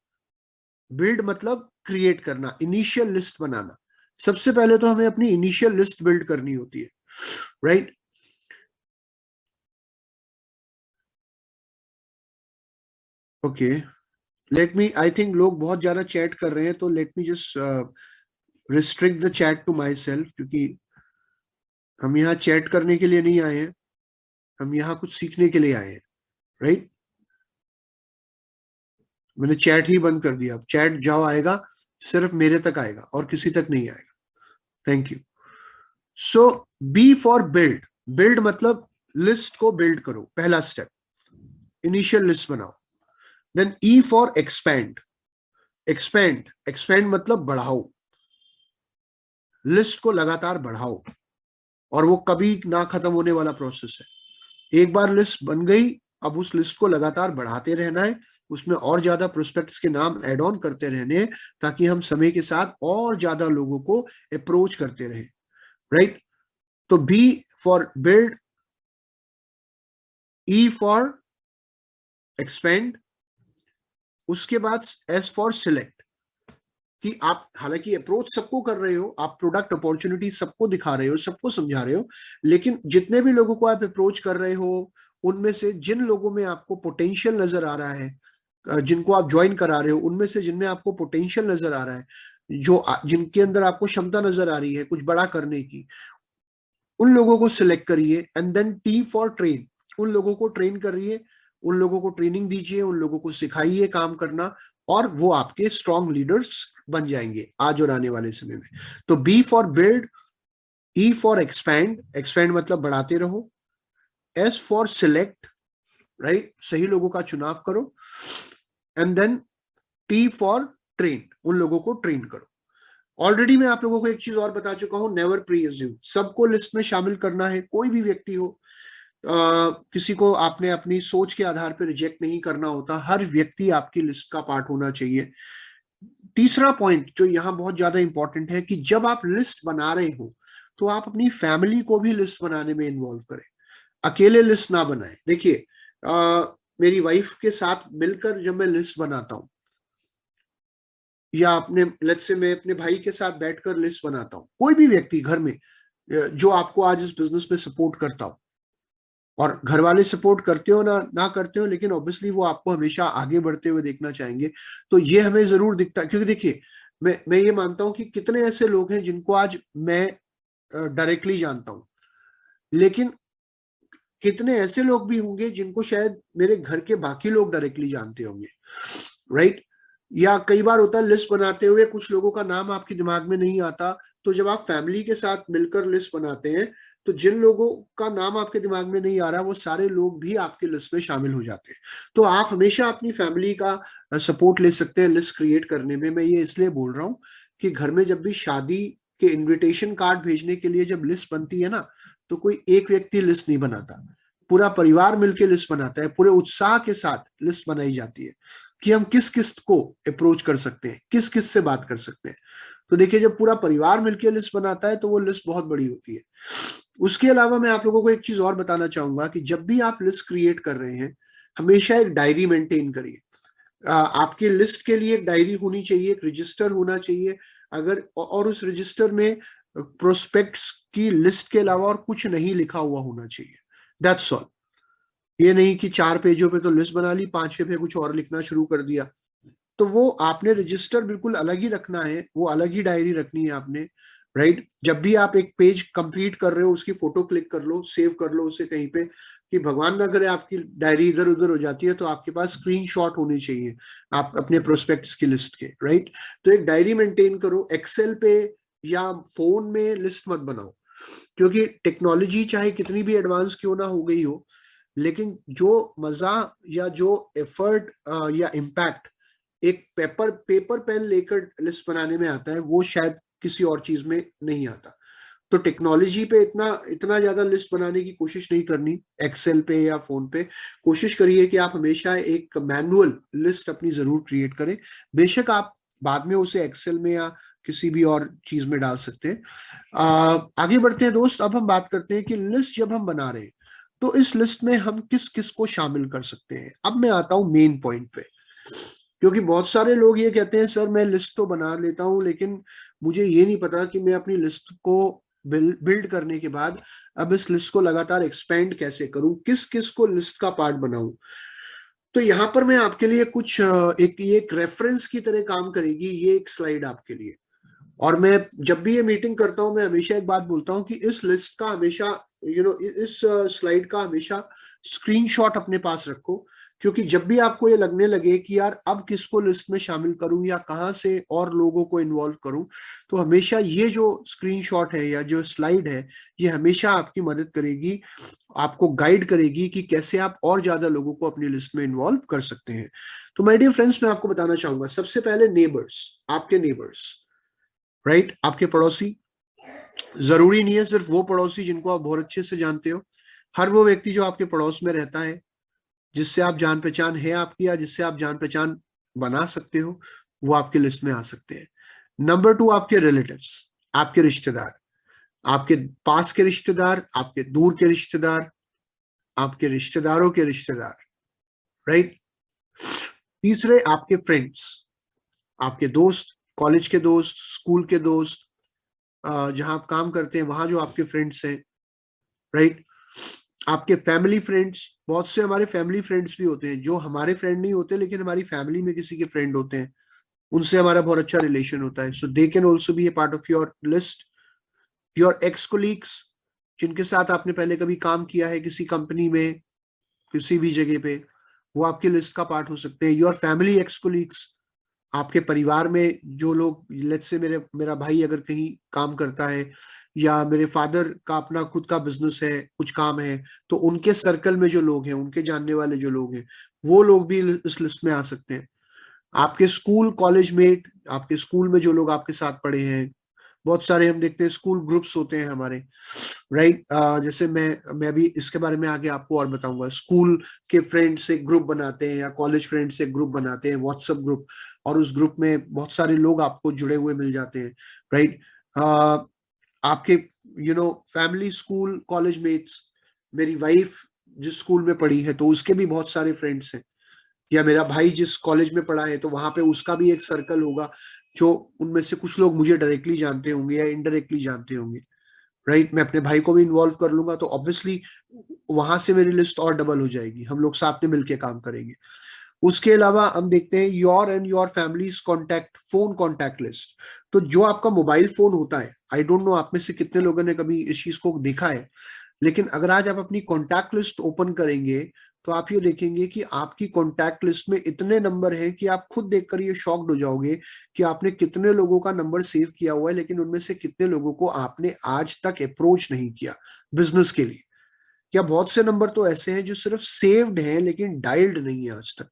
A: बिल्ड मतलब क्रिएट करना, इनिशियल लिस्ट बनाना। सबसे पहले तो हमें अपनी इनिशियल लिस्ट बिल्ड करनी होती है, right. Okay, let me, I think लोग बहुत ज्यादा चैट कर रहे हैं, तो let me just restrict the chat to myself, क्योंकि हम यहाँ चैट करने के लिए नहीं आए हैं, हम यहाँ कुछ सीखने के लिए आए हैं, राइट। मैंने चैट ही बंद कर दिया। अब चैट जाओ आएगा, सिर्फ मेरे तक आएगा और किसी तक नहीं आएगा। Thank you. So B for build. Build मतलब लिस्ट को बिल्ड करो, पहला स्टेप, इनिशियल लिस्ट बनाओ। Then E for expand. Expand, expand मतलब बढ़ाओ, लिस्ट को लगातार बढ़ाओ, और वो कभी ना खत्म होने वाला प्रोसेस है। एक बार लिस्ट बन गई, अब उस लिस्ट को लगातार बढ़ाते रहना है, उसमें और ज्यादा प्रोस्पेक्ट्स के नाम ऐड ऑन करते रहने हैं, ताकि हम समय के साथ और ज्यादा लोगों को अप्रोच करते रहें, राइट? तो B for build, E for expand, उसके बाद एस फॉर सिलेक्ट, कि आप हालांकि अप्रोच सबको कर रहे हो, आप प्रोडक्ट अपॉर्चुनिटी सबको दिखा रहे हो, सबको समझा रहे हो, लेकिन जितने भी लोगों को आप अप्रोच कर रहे हो, उनमें से जिन लोगों में आपको पोटेंशियल नजर आ रहा है, जिनको आप ज्वाइन करा रहे हो, उनमें से जिनमें आपको पोटेंशियल नजर आ रहा है, जो जिनके अंदर आपको क्षमता नजर आ रही है कुछ बड़ा करने की, उन लोगों को सिलेक्ट करिए। And then T for train, उन लोगों को ट्रेन करिए, उन लोगों को ट्रेनिंग दीजिए, उन लोगों को सिखाइए काम करना, और वो आपके स्ट्रॉन्ग लीडर्स बन जाएंगे आज और आने वाले समय में। तो B for build, E for expand, expand मतलब बढ़ाते रहो, एस फॉर सिलेक्ट, राइट, सही लोगों का चुनाव करो, and then T for train, उन लोगों को ट्रेन करो। ऑलरेडी मैं आप लोगों को एक चीज और बता चुका हूं, नेवर प्री अज्यूम, सबको लिस्ट में शामिल करना है, कोई भी व्यक्ति हो, किसी को आपने अपनी सोच के आधार पर रिजेक्ट नहीं करना होता, हर व्यक्ति आपकी लिस्ट का पार्ट होना चाहिए। तीसरा पॉइंट जो यहाँ बहुत ज्यादा इंपॉर्टेंट है, कि जब आप लिस्ट बना रहे हो तो आप अपनी फैमिली को भी लिस्ट बनाने में इन्वॉल्व करें, अकेले लिस्ट ना बनाएं। देखिए, मेरी वाइफ के साथ मिलकर जब मैं लिस्ट बनाता हूं, या अपने लेट्स से मैं अपने भाई के साथ बैठकर लिस्ट बनाता हूं, कोई भी व्यक्ति घर में जो आपको आज इस बिजनेस में सपोर्ट करता हो, और घर वाले सपोर्ट करते हो ना ना करते हो, लेकिन ऑब्वियसली वो आपको हमेशा आगे बढ़ते हुए देखना चाहेंगे, तो ये हमें जरूर दिखता है। क्योंकि देखिए, मैं ये मानता हूं कि कितने ऐसे लोग हैं जिनको आज मैं डायरेक्टली जानता हूं, लेकिन कितने ऐसे लोग भी होंगे जिनको शायद मेरे घर के बाकी लोग डायरेक्टली जानते होंगे, राइट? या कई बार होता है लिस्ट बनाते हुए कुछ लोगों का नाम आपके दिमाग में नहीं आता, तो जब आप फैमिली के साथ मिलकर लिस्ट बनाते हैं, तो जिन लोगों का नाम आपके दिमाग में नहीं आ रहा, वो सारे लोग भी आपकी लिस्ट में शामिल हो जाते हैं। तो आप हमेशा अपनी फैमिली का सपोर्ट ले सकते हैं लिस्ट क्रिएट करने में। मैं ये इसलिए बोल रहा हूँ कि घर में जब भी शादी के इनविटेशन कार्ड भेजने के लिए जब लिस्ट बनती है ना, तो कोई एक व्यक्ति लिस्ट नहीं बनाता, पूरा परिवार मिलकर लिस्ट बनाता है, पूरे उत्साह के साथ लिस्ट बनाई जाती है कि हम किस किस को अप्रोच कर सकते हैं, किस किस से बात कर सकते हैं। तो देखिए, जब पूरा परिवार मिलकर लिस्ट बनाता है तो वो लिस्ट बहुत बड़ी होती है। उसके अलावा मैं आप लोगों को एक चीज और बताना चाहूंगा, कि जब भी आप लिस्ट क्रिएट कर रहे हैं, हमेशा एक डायरी मेंटेन करिए। आपके लिस्ट के लिए एक डायरी होनी चाहिए, एक रजिस्टर होना चाहिए, अगर और उस रजिस्टर में प्रोस्पेक्ट्स की लिस्ट के अलावा और कुछ नहीं लिखा हुआ होना चाहिए। That's all. ये नहीं कि 4 पेजों पे तो लिस्ट बना ली, 5 पे कुछ और लिखना शुरू कर दिया। तो वो आपने रजिस्टर बिल्कुल अलग ही रखना है, वो अलग ही डायरी रखनी है आपने, राइट? जब भी आप एक पेज कंप्लीट कर रहे हो, उसकी फोटो क्लिक कर लो, सेव कर लो उसे कहीं पे, कि भगवान ना करे आपकी डायरी इधर उधर हो जाती है, तो आपके पास स्क्रीनशॉट होने चाहिए आप अपने प्रोस्पेक्ट्स की लिस्ट के, राइट? तो एक डायरी मेंटेन करो, एक्सेल पे या फोन में लिस्ट मत बनाओ, क्योंकि टेक्नोलॉजी चाहे कितनी भी एडवांस क्यों ना हो गई हो, लेकिन जो मजा या जो एफर्ट या इम्पैक्ट एक पेपर पेन लेकर लिस्ट बनाने में आता है, वो शायद किसी और चीज में नहीं आता। तो टेक्नोलॉजी पे इतना इतना ज्यादा लिस्ट बनाने की कोशिश नहीं करनी, एक्सेल पे या फोन पे। कोशिश करिए कि आप हमेशा एक मैनुअल लिस्ट अपनी जरूर क्रिएट करें। बेशक आप बाद में उसे एक्सेल में या किसी भी और चीज में डाल सकते हैं। आगे बढ़ते हैं दोस्त। अब हम बात करते हैं कि लिस्ट जब हम बना रहे हैं, तो इस लिस्ट में हम किस किस को शामिल कर सकते हैं। अब मैं आता हूं मेन पॉइंट पे, क्योंकि बहुत सारे लोग ये कहते हैं, सर मैं लिस्ट तो बना लेता हूं, लेकिन मुझे ये नहीं पता कि मैं अपनी लिस्ट को बिल्ड करने के बाद अब इस लिस्ट को लगातार एक्सपेंड कैसे करूं, किस किस को लिस्ट का पार्ट बनाऊं। तो यहाँ पर मैं आपके लिए कुछ एक रेफरेंस की तरह काम करेगी ये एक स्लाइड आपके लिए। और मैं जब भी ये मीटिंग करता हूं, मैं हमेशा एक बात बोलता हूं कि इस लिस्ट का हमेशा इस स्लाइड का हमेशा स्क्रीनशॉट अपने पास रखो, क्योंकि जब भी आपको ये लगने लगे कि यार अब किसको लिस्ट में शामिल करूं या कहां से और लोगों को इन्वॉल्व करूं, तो हमेशा ये जो स्क्रीनशॉट है या जो स्लाइड है, ये हमेशा आपकी मदद करेगी, आपको गाइड करेगी कि कैसे आप और ज्यादा लोगों को अपनी लिस्ट में इन्वॉल्व कर सकते हैं। तो माय डियर फ्रेंड्स, मैं आपको बताना चाहूंगा, सबसे पहले नेबर्स, आपके नेबर्स, राइट? आपके पड़ोसी। जरूरी नहीं है सिर्फ वो पड़ोसी जिनको आप बहुत अच्छे से जानते हो, हर वो व्यक्ति जो आपके पड़ोस में रहता है, जिससे आप जान पहचान है आपकी या जिससे आप जान पहचान बना सकते हो, वो आपके लिस्ट में आ सकते हैं। नंबर 2, आपके रिलेटिव्स, आपके रिश्तेदार, आपके पास के रिश्तेदार, आपके दूर के रिश्तेदार, आपके रिश्तेदारों के रिश्तेदार, राइट। तीसरे, आपके फ्रेंड्स, आपके दोस्त, कॉलेज के दोस्त, स्कूल के दोस्त, जहां आप काम करते हैं वहां जो आपके फ्रेंड्स हैं, राइट। आपके फैमिली फ्रेंड्स, बहुत से हमारे फैमिली फ्रेंड्स भी होते हैं जो हमारे फ्रेंड नहीं होते लेकिन हमारी फैमिली में किसी के फ्रेंड होते हैं, उनसे हमारा बहुत अच्छा रिलेशन होता है, so they can also be a part of your list. Your ex colleagues, जिनके साथ आपने पहले कभी काम किया है किसी कंपनी में, किसी भी जगह पे, वो आपकी लिस्ट का पार्ट हो सकते हैं। योर फैमिली एक्स कोलीग्स, आपके परिवार में जो लोग, लेट्स से मेरा भाई अगर कहीं काम करता है या मेरे फादर का अपना खुद का बिजनेस है, कुछ काम है, तो उनके सर्कल में जो लोग हैं, उनके जानने वाले जो लोग हैं, वो लोग भी इस लिस्ट में आ सकते हैं। आपके स्कूल कॉलेज मेट, आपके स्कूल में जो लोग आपके साथ पढ़े हैं, बहुत सारे हम देखते हैं स्कूल ग्रुप्स होते हैं हमारे, राइट। जैसे मैं अभी इसके बारे में आगे आपको और बताऊंगा। स्कूल के फ्रेंड से ग्रुप बनाते हैं या कॉलेज फ्रेंड से ग्रुप बनाते हैं, व्हाट्सएप ग्रुप, और उस ग्रुप में बहुत सारे लोग आपको जुड़े हुए मिल जाते हैं, राइट। आपके फैमिली, स्कूल, कॉलेज मेट्स, मेरी वाइफ जिस स्कूल में पढ़ी है तो उसके भी बहुत सारे फ्रेंड्स हैं, या मेरा भाई जिस कॉलेज में पढ़ा है तो वहां पे उसका भी एक सर्कल होगा, जो उनमें से कुछ लोग मुझे डायरेक्टली जानते होंगे या इनडायरेक्टली जानते होंगे, राइट। मैं अपने भाई को भी इन्वॉल्व कर लूंगा तो ऑब्वियसली वहां से मेरी लिस्ट और डबल हो जाएगी, हम लोग साथ में मिलकर काम करेंगे। उसके अलावा हम देखते हैं your and your families contact phone contact list. तो जो आपका मोबाइल फोन होता है, आई डोंट नो आप में से कितने लोगों ने कभी इस चीज को देखा है, लेकिन अगर आज आप अपनी कॉन्टैक्ट लिस्ट ओपन करेंगे तो आप ये देखेंगे कि आपकी कॉन्टैक्ट लिस्ट में इतने नंबर हैं कि आप खुद देखकर ये शॉक्ड हो जाओगे कि आपने कितने लोगों का नंबर सेव किया हुआ है, लेकिन उनमें से कितने लोगों को आपने आज तक अप्रोच नहीं किया बिजनेस के लिए। या बहुत से नंबर तो ऐसे हैं जो सिर्फ सेव्ड हैं लेकिन डायल्ड नहीं है आज तक,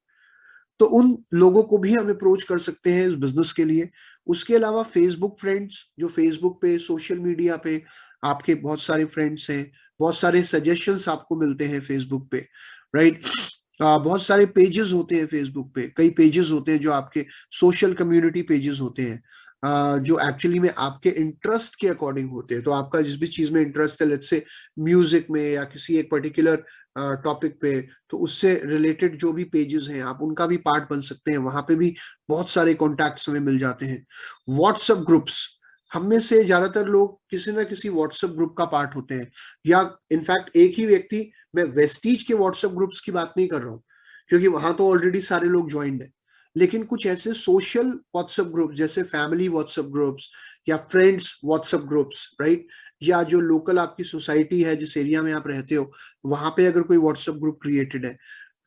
A: तो उन लोगों को भी हम अप्रोच कर सकते हैं इस बिजनेस के लिए। उसके अलावा फेसबुक फ्रेंड्स, जो फेसबुक पे, सोशल मीडिया पे आपके बहुत सारे फ्रेंड्स हैं, बहुत सारे सजेशंस आपको मिलते हैं फेसबुक पे, राइट। बहुत सारे पेजेस होते हैं फेसबुक पे, कई पेजेस होते हैं जो आपके सोशल कम्युनिटी पेजेस होते हैं, जो एक्चुअली में आपके इंटरेस्ट के अकॉर्डिंग होते हैं। तो आपका जिस भी चीज में इंटरेस्ट है, लेट्स से म्यूजिक में या किसी एक पर्टिकुलर टॉपिक पे, तो उससे रिलेटेड जो भी पेजेस हैं आप उनका भी पार्ट बन सकते हैं, वहां पे भी बहुत सारे कॉन्टैक्ट्स हमें मिल जाते हैं। व्हाट्सएप ग्रुप्स, हम में से ज्यादातर लोग किसी ना किसी व्हाट्सएप ग्रुप का पार्ट होते हैं, या इनफैक्ट एक ही व्यक्ति, मैं वेस्टीज के व्हाट्सएप ग्रुप्स की बात नहीं कर रहा हूँ क्योंकि वहां तो ऑलरेडी सारे लोग ज्वाइंड है, लेकिन कुछ ऐसे सोशल व्हाट्सएप ग्रुप जैसे फैमिली व्हाट्सएप ग्रुप्स या फ्रेंड्स व्हाट्सएप ग्रुप्स, राइट। या जो लोकल आपकी सोसाइटी है, जिस एरिया में आप रहते हो, वहां पे अगर कोई व्हाट्सएप ग्रुप क्रिएटेड है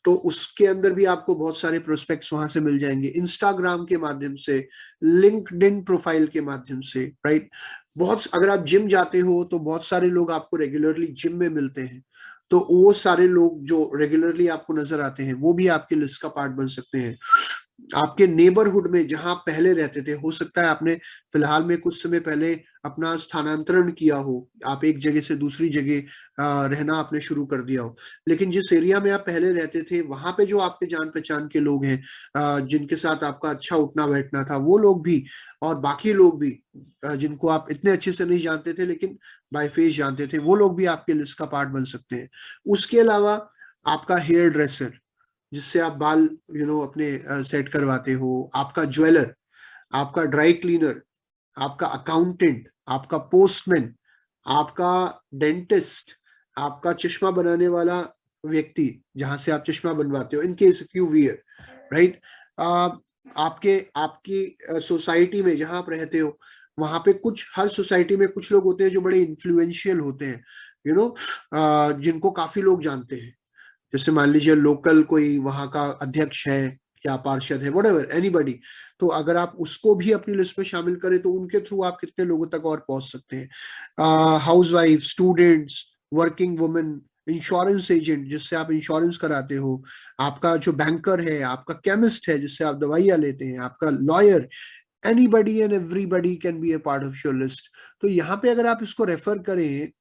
A: तो उसके अंदर भी आपको बहुत सारे प्रोस्पेक्ट्स वहां से मिल जाएंगे, इंस्टाग्राम के माध्यम से, लिंक्डइन प्रोफाइल के माध्यम से, राइट। बहुत, अगर आप जिम जाते हो तो बहुत सारे लोग आपको रेगुलरली जिम में मिलते हैं, तो वो सारे लोग जो रेगुलरली आपको नजर आते हैं वो भी आपके लिस्ट का पार्ट बन सकते हैं। आपके नेबरहुड में जहां आप पहले रहते थे, हो सकता है आपने फिलहाल में कुछ समय पहले अपना स्थानांतरण किया हो, आप एक जगह से दूसरी जगह रहना आपने शुरू कर दिया हो, लेकिन जिस एरिया में आप पहले रहते थे वहां पे जो आपके जान पहचान के लोग हैं, जिनके साथ आपका अच्छा उठना बैठना था, वो लोग भी, और बाकी लोग भी जिनको आप इतने अच्छे से नहीं जानते थे लेकिन बाय फेस जानते थे, वो लोग भी आपके लिस्ट का पार्ट बन सकते हैं। उसके अलावा आपका हेयर ड्रेसर, जिससे आप बाल अपने सेट करवाते हो, आपका ज्वेलर, आपका ड्राई क्लीनर, आपका अकाउंटेंट, आपका पोस्टमैन, आपका डेंटिस्ट, आपका चश्मा बनाने वाला व्यक्ति जहां से आप चश्मा बनवाते हो, in case if you wear, right. आपके आपकी सोसाइटी में जहां आप रहते हो वहां पे कुछ, हर सोसाइटी में कुछ लोग होते हैं जो बड़े इन्फ्लुएंशियल होते हैं, जिनको काफी लोग जानते हैं। जैसे मान लीजिए लोकल कोई वहां का अध्यक्ष है या पार्षद है, व्हाटएवर, एनीबॉडी, तो अगर आप उसको भी अपनी लिस्ट में शामिल करें तो उनके थ्रू आप कितने लोगों तक और पहुंच सकते हैं। Housewife, students, working women, insurance agent जिससे आप इंश्योरेंस कराते हो, आपका जो बैंकर है, आपका केमिस्ट है जिससे आप दवाइयां लेते हैं, आपका lawyer, anybody and everybody can be a part of your list. तो यहाँ पे अगर आप इसको रेफर करें,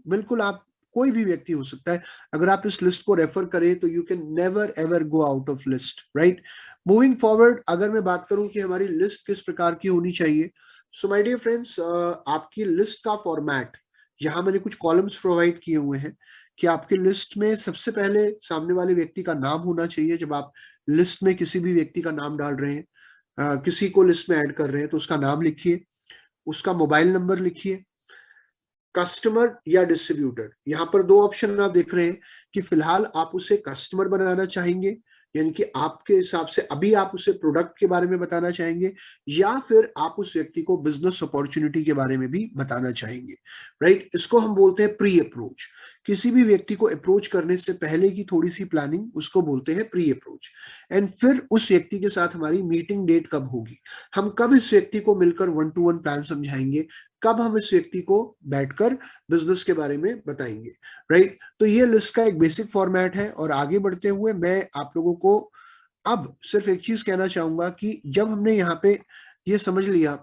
A: बिल्कुल आप कोई भी व्यक्ति हो सकता है। अगर आप इस लिस्ट को रेफर करें तो you can never ever go out of list, right. Moving forward, अगर मैं बात करूं कि हमारी लिस्ट किस प्रकार की होनी चाहिए, सो माय डियर फ्रेंड्स, आपकी लिस्ट का फॉर्मेट, यहाँ मैंने कुछ कॉलम्स प्रोवाइड किए हुए हैं कि आपकी लिस्ट में सबसे पहले सामने वाले व्यक्ति का नाम होना चाहिए। जब आप लिस्ट में किसी भी व्यक्ति का नाम डाल रहे हैं, किसी को लिस्ट में ऐड कर रहे हैं, तो उसका नाम लिखिए, उसका मोबाइल नंबर लिखिए, कस्टमर या डिस्ट्रीब्यूटर। यहाँ पर दो ऑप्शन आप देख रहे हैं कि फिलहाल आप उसे कस्टमर बनाना चाहेंगे, यानी कि आपके हिसाब से अभी आप उसे प्रोडक्ट के बारे में बताना चाहेंगे, या फिर आप उस व्यक्ति को बिजनेस अपॉर्चुनिटी के बारे में भी बताना चाहेंगे, राइट। इसको हम बोलते हैं प्री अप्रोच। किसी भी व्यक्ति को अप्रोच करने से पहले की थोड़ी सी प्लानिंग, उसको बोलते हैं प्री अप्रोच। एंड फिर उस व्यक्ति के साथ हमारी मीटिंग डेट कब होगी, हम कब इस व्यक्ति को मिलकर 1-to-1 प्लान समझाएंगे, कब हम इस व्यक्ति को बैठकर बिजनेस के बारे में बताएंगे, राइट। तो ये लिस्ट का एक बेसिक फॉर्मेट है। और आगे बढ़ते हुए मैं आप लोगों को अब सिर्फ एक चीज कहना चाहूंगा कि जब हमने यहाँ पे ये समझ लिया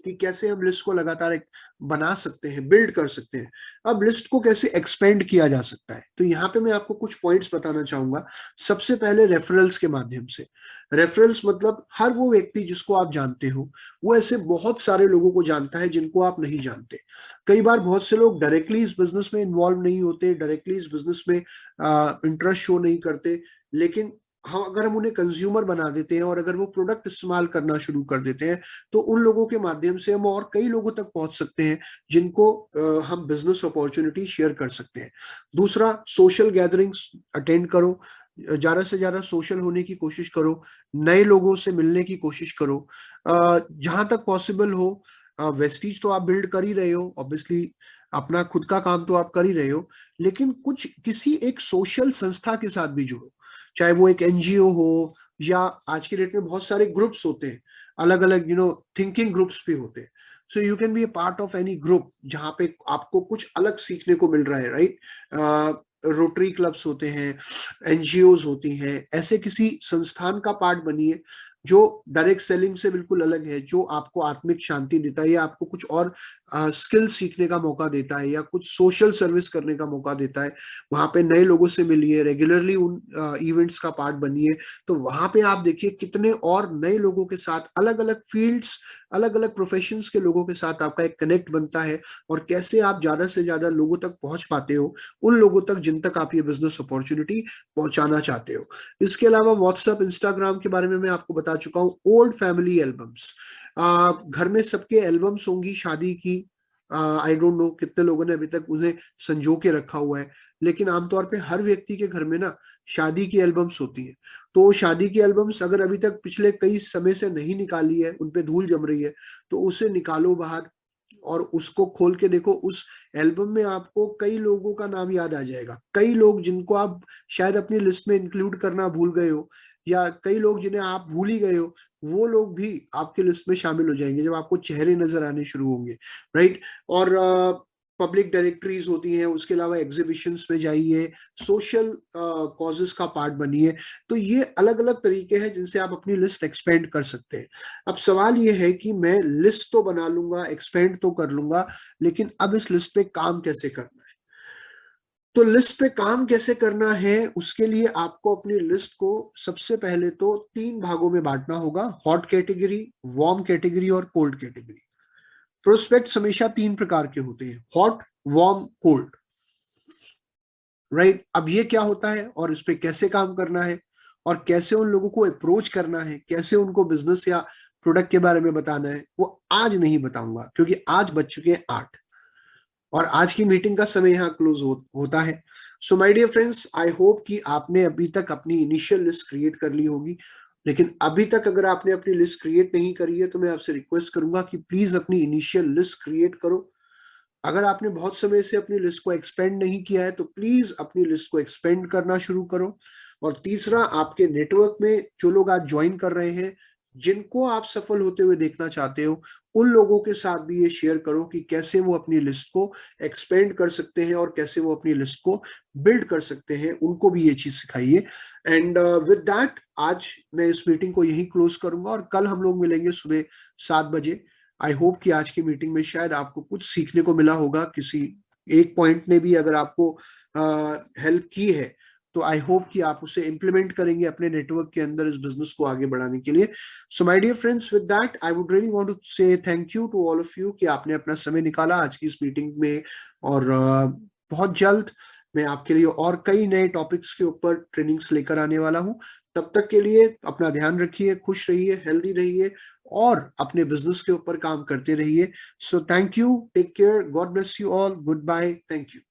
A: कि कैसे हम लिस्ट को लगातार एक बना सकते हैं, बिल्ड कर सकते हैं, अब लिस्ट को कैसे एक्सपेंड किया जा सकता है, तो यहाँ पे मैं आपको कुछ पॉइंट्स बताना चाहूंगा। सबसे पहले रेफरल्स के माध्यम से। रेफरल्स मतलब हर वो व्यक्ति जिसको आप जानते हो, वो ऐसे बहुत सारे लोगों को जानता है जिनको आप नहीं जानते। कई बार बहुत से लोग डायरेक्टली इस बिजनेस में इन्वॉल्व नहीं होते, डायरेक्टली इस बिजनेस में इंटरेस्ट शो नहीं करते, लेकिन हम अगर हम उन्हें कंज्यूमर बना देते हैं और अगर वो प्रोडक्ट इस्तेमाल करना शुरू कर देते हैं, तो उन लोगों के माध्यम से हम और कई लोगों तक पहुंच सकते हैं जिनको हम बिजनेस अपॉर्चुनिटी शेयर कर सकते हैं। दूसरा, सोशल गैदरिंग्स अटेंड करो, ज्यादा से ज्यादा सोशल होने की कोशिश करो, नए लोगों से मिलने की कोशिश करो, जहां तक पॉसिबल हो। वेस्टीज तो आप बिल्ड कर ही रहे हो, ऑब्वियसली अपना खुद का काम तो आप कर ही रहे हो, लेकिन कुछ किसी एक सोशल संस्था के साथ भी जुड़ो, चाहे वो एक एनजीओ हो, या आज के डेट में बहुत सारे ग्रुप्स होते हैं, अलग अलग थिंकिंग ग्रुप्स भी होते हैं। So you can be a part of any group जहाँ पे आपको कुछ अलग सीखने को मिल रहा है, राइट। रोटरी क्लब्स होते हैं, एनजीओज होती हैं, ऐसे किसी संस्थान का पार्ट बनिए जो डायरेक्ट सेलिंग से बिल्कुल अलग है, जो आपको आत्मिक शांति देता है, या आपको कुछ और स्किल सीखने का मौका देता है, या कुछ सोशल सर्विस करने का मौका देता है। वहां पे नए लोगों से मिलिए, रेगुलरली उन इवेंट्स का पार्ट बनिए, तो वहां पे आप देखिए कितने और नए लोगों के साथ, अलग अलग फील्ड्स, अलग अलग प्रोफेशंस के लोगों के साथ आपका एक कनेक्ट बनता है, और कैसे आप ज्यादा से ज्यादा लोगों तक पहुंच पाते हो, उन लोगों तक जिन तक आप ये बिजनेस अपॉर्चुनिटी पहुंचाना चाहते हो। इसके अलावा व्हाट्सएप, इंस्टाग्राम के बारे में मैं आपको बता चुका हूँ। ओल्ड फैमिली एल्बम्स, घर में सबके एल्बम्स होंगी शादी की, आई डोंट नो कितने लोगों ने अभी तक उन्हें संजो के रखा हुआ है, लेकिन आमतौर पे हर व्यक्ति के घर में ना शादी की एल्बम्स होती है। तो शादी की एल्बम्स अगर अभी तक पिछले कई समय से नहीं निकाली है, उनपे धूल जम रही है, तो उसे निकालो बाहर और उसको खोल के देखो। उस एल्बम में आपको कई लोगों का नाम याद आ जाएगा, कई लोग जिनको आप शायद अपनी लिस्ट में इंक्लूड करना भूल गए हो, या कई लोग जिन्हें आप भूल ही गए हो, वो लोग भी आपके लिस्ट में शामिल हो जाएंगे जब आपको चेहरे नजर आने शुरू होंगे, राइट। और पब्लिक डायरेक्टरीज होती हैं, उसके अलावा एग्जीबिशंस में जाइए, सोशल कॉजेस का पार्ट बनिए। तो ये अलग अलग तरीके हैं जिनसे आप अपनी लिस्ट एक्सपेंड कर सकते हैं। अब सवाल ये है कि मैं लिस्ट तो बना लूंगा, एक्सपेंड तो कर लूंगा, लेकिन अब इस लिस्ट पे काम कैसे करना है। तो लिस्ट पे काम कैसे करना है, उसके लिए आपको अपनी लिस्ट को सबसे पहले तो 3 भागों में बांटना होगा: हॉट कैटेगरी, वार्म कैटेगरी और कोल्ड कैटेगरी। प्रोस्पेक्ट्स हमेशा 3 प्रकार के होते हैं: हॉट, वार्म, कोल्ड, राइट। अब ये क्या होता है और इस पे कैसे काम करना है, और कैसे उन लोगों को अप्रोच करना है, कैसे उनको बिजनेस या प्रोडक्ट के बारे में बताना है, वो आज नहीं बताऊंगा, क्योंकि आज बज चुके हैं 8 और आज की मीटिंग का समय यहाँ क्लोज होता है। So my dear friends, I hope कि आपने अभी तक अपनी इनिशियल लिस्ट क्रिएट कर ली होगी, लेकिन अभी तक अगर आपने अपनी लिस्ट क्रिएट नहीं करी है तो मैं आपसे रिक्वेस्ट करूंगा कि प्लीज अपनी इनिशियल लिस्ट क्रिएट करो। अगर आपने बहुत समय से अपनी लिस्ट को एक्सपेंड नहीं किया है तो प्लीज अपनी लिस्ट को एक्सपेंड करना शुरू करो। और तीसरा, आपके नेटवर्क में जो लोग आज ज्वाइन कर रहे हैं, जिनको आप सफल होते हुए देखना चाहते हो, उन लोगों के साथ भी ये शेयर करो कि कैसे वो अपनी लिस्ट को एक्सपेंड कर सकते हैं और कैसे वो अपनी लिस्ट को बिल्ड कर सकते हैं, उनको भी ये चीज सिखाइए। एंड विद दैट आज मैं इस मीटिंग को यही क्लोज करूंगा और कल हम लोग मिलेंगे सुबह 7 बजे। आई होप कि आज की मीटिंग में शायद आपको कुछ सीखने को मिला होगा, किसी एक पॉइंट ने भी अगर आपको हेल्प की है तो आई होप कि आप उसे इंप्लीमेंट करेंगे अपने नेटवर्क के अंदर इस बिजनेस को आगे बढ़ाने के लिए। So my dear friends, with that I would really want to say thank you to all of you कि आपने अपना समय निकाला आज की इस मीटिंग में। और बहुत जल्द मैं आपके लिए और कई नए टॉपिक्स के ऊपर ट्रेनिंग्स लेकर आने वाला हूं। तब तक के लिए अपना ध्यान रखिए, खुश रहिए, हेल्दी रहिए और अपने बिजनेस के ऊपर काम करते रहिए। So thank you, take care, God bless you all, goodbye, thank you.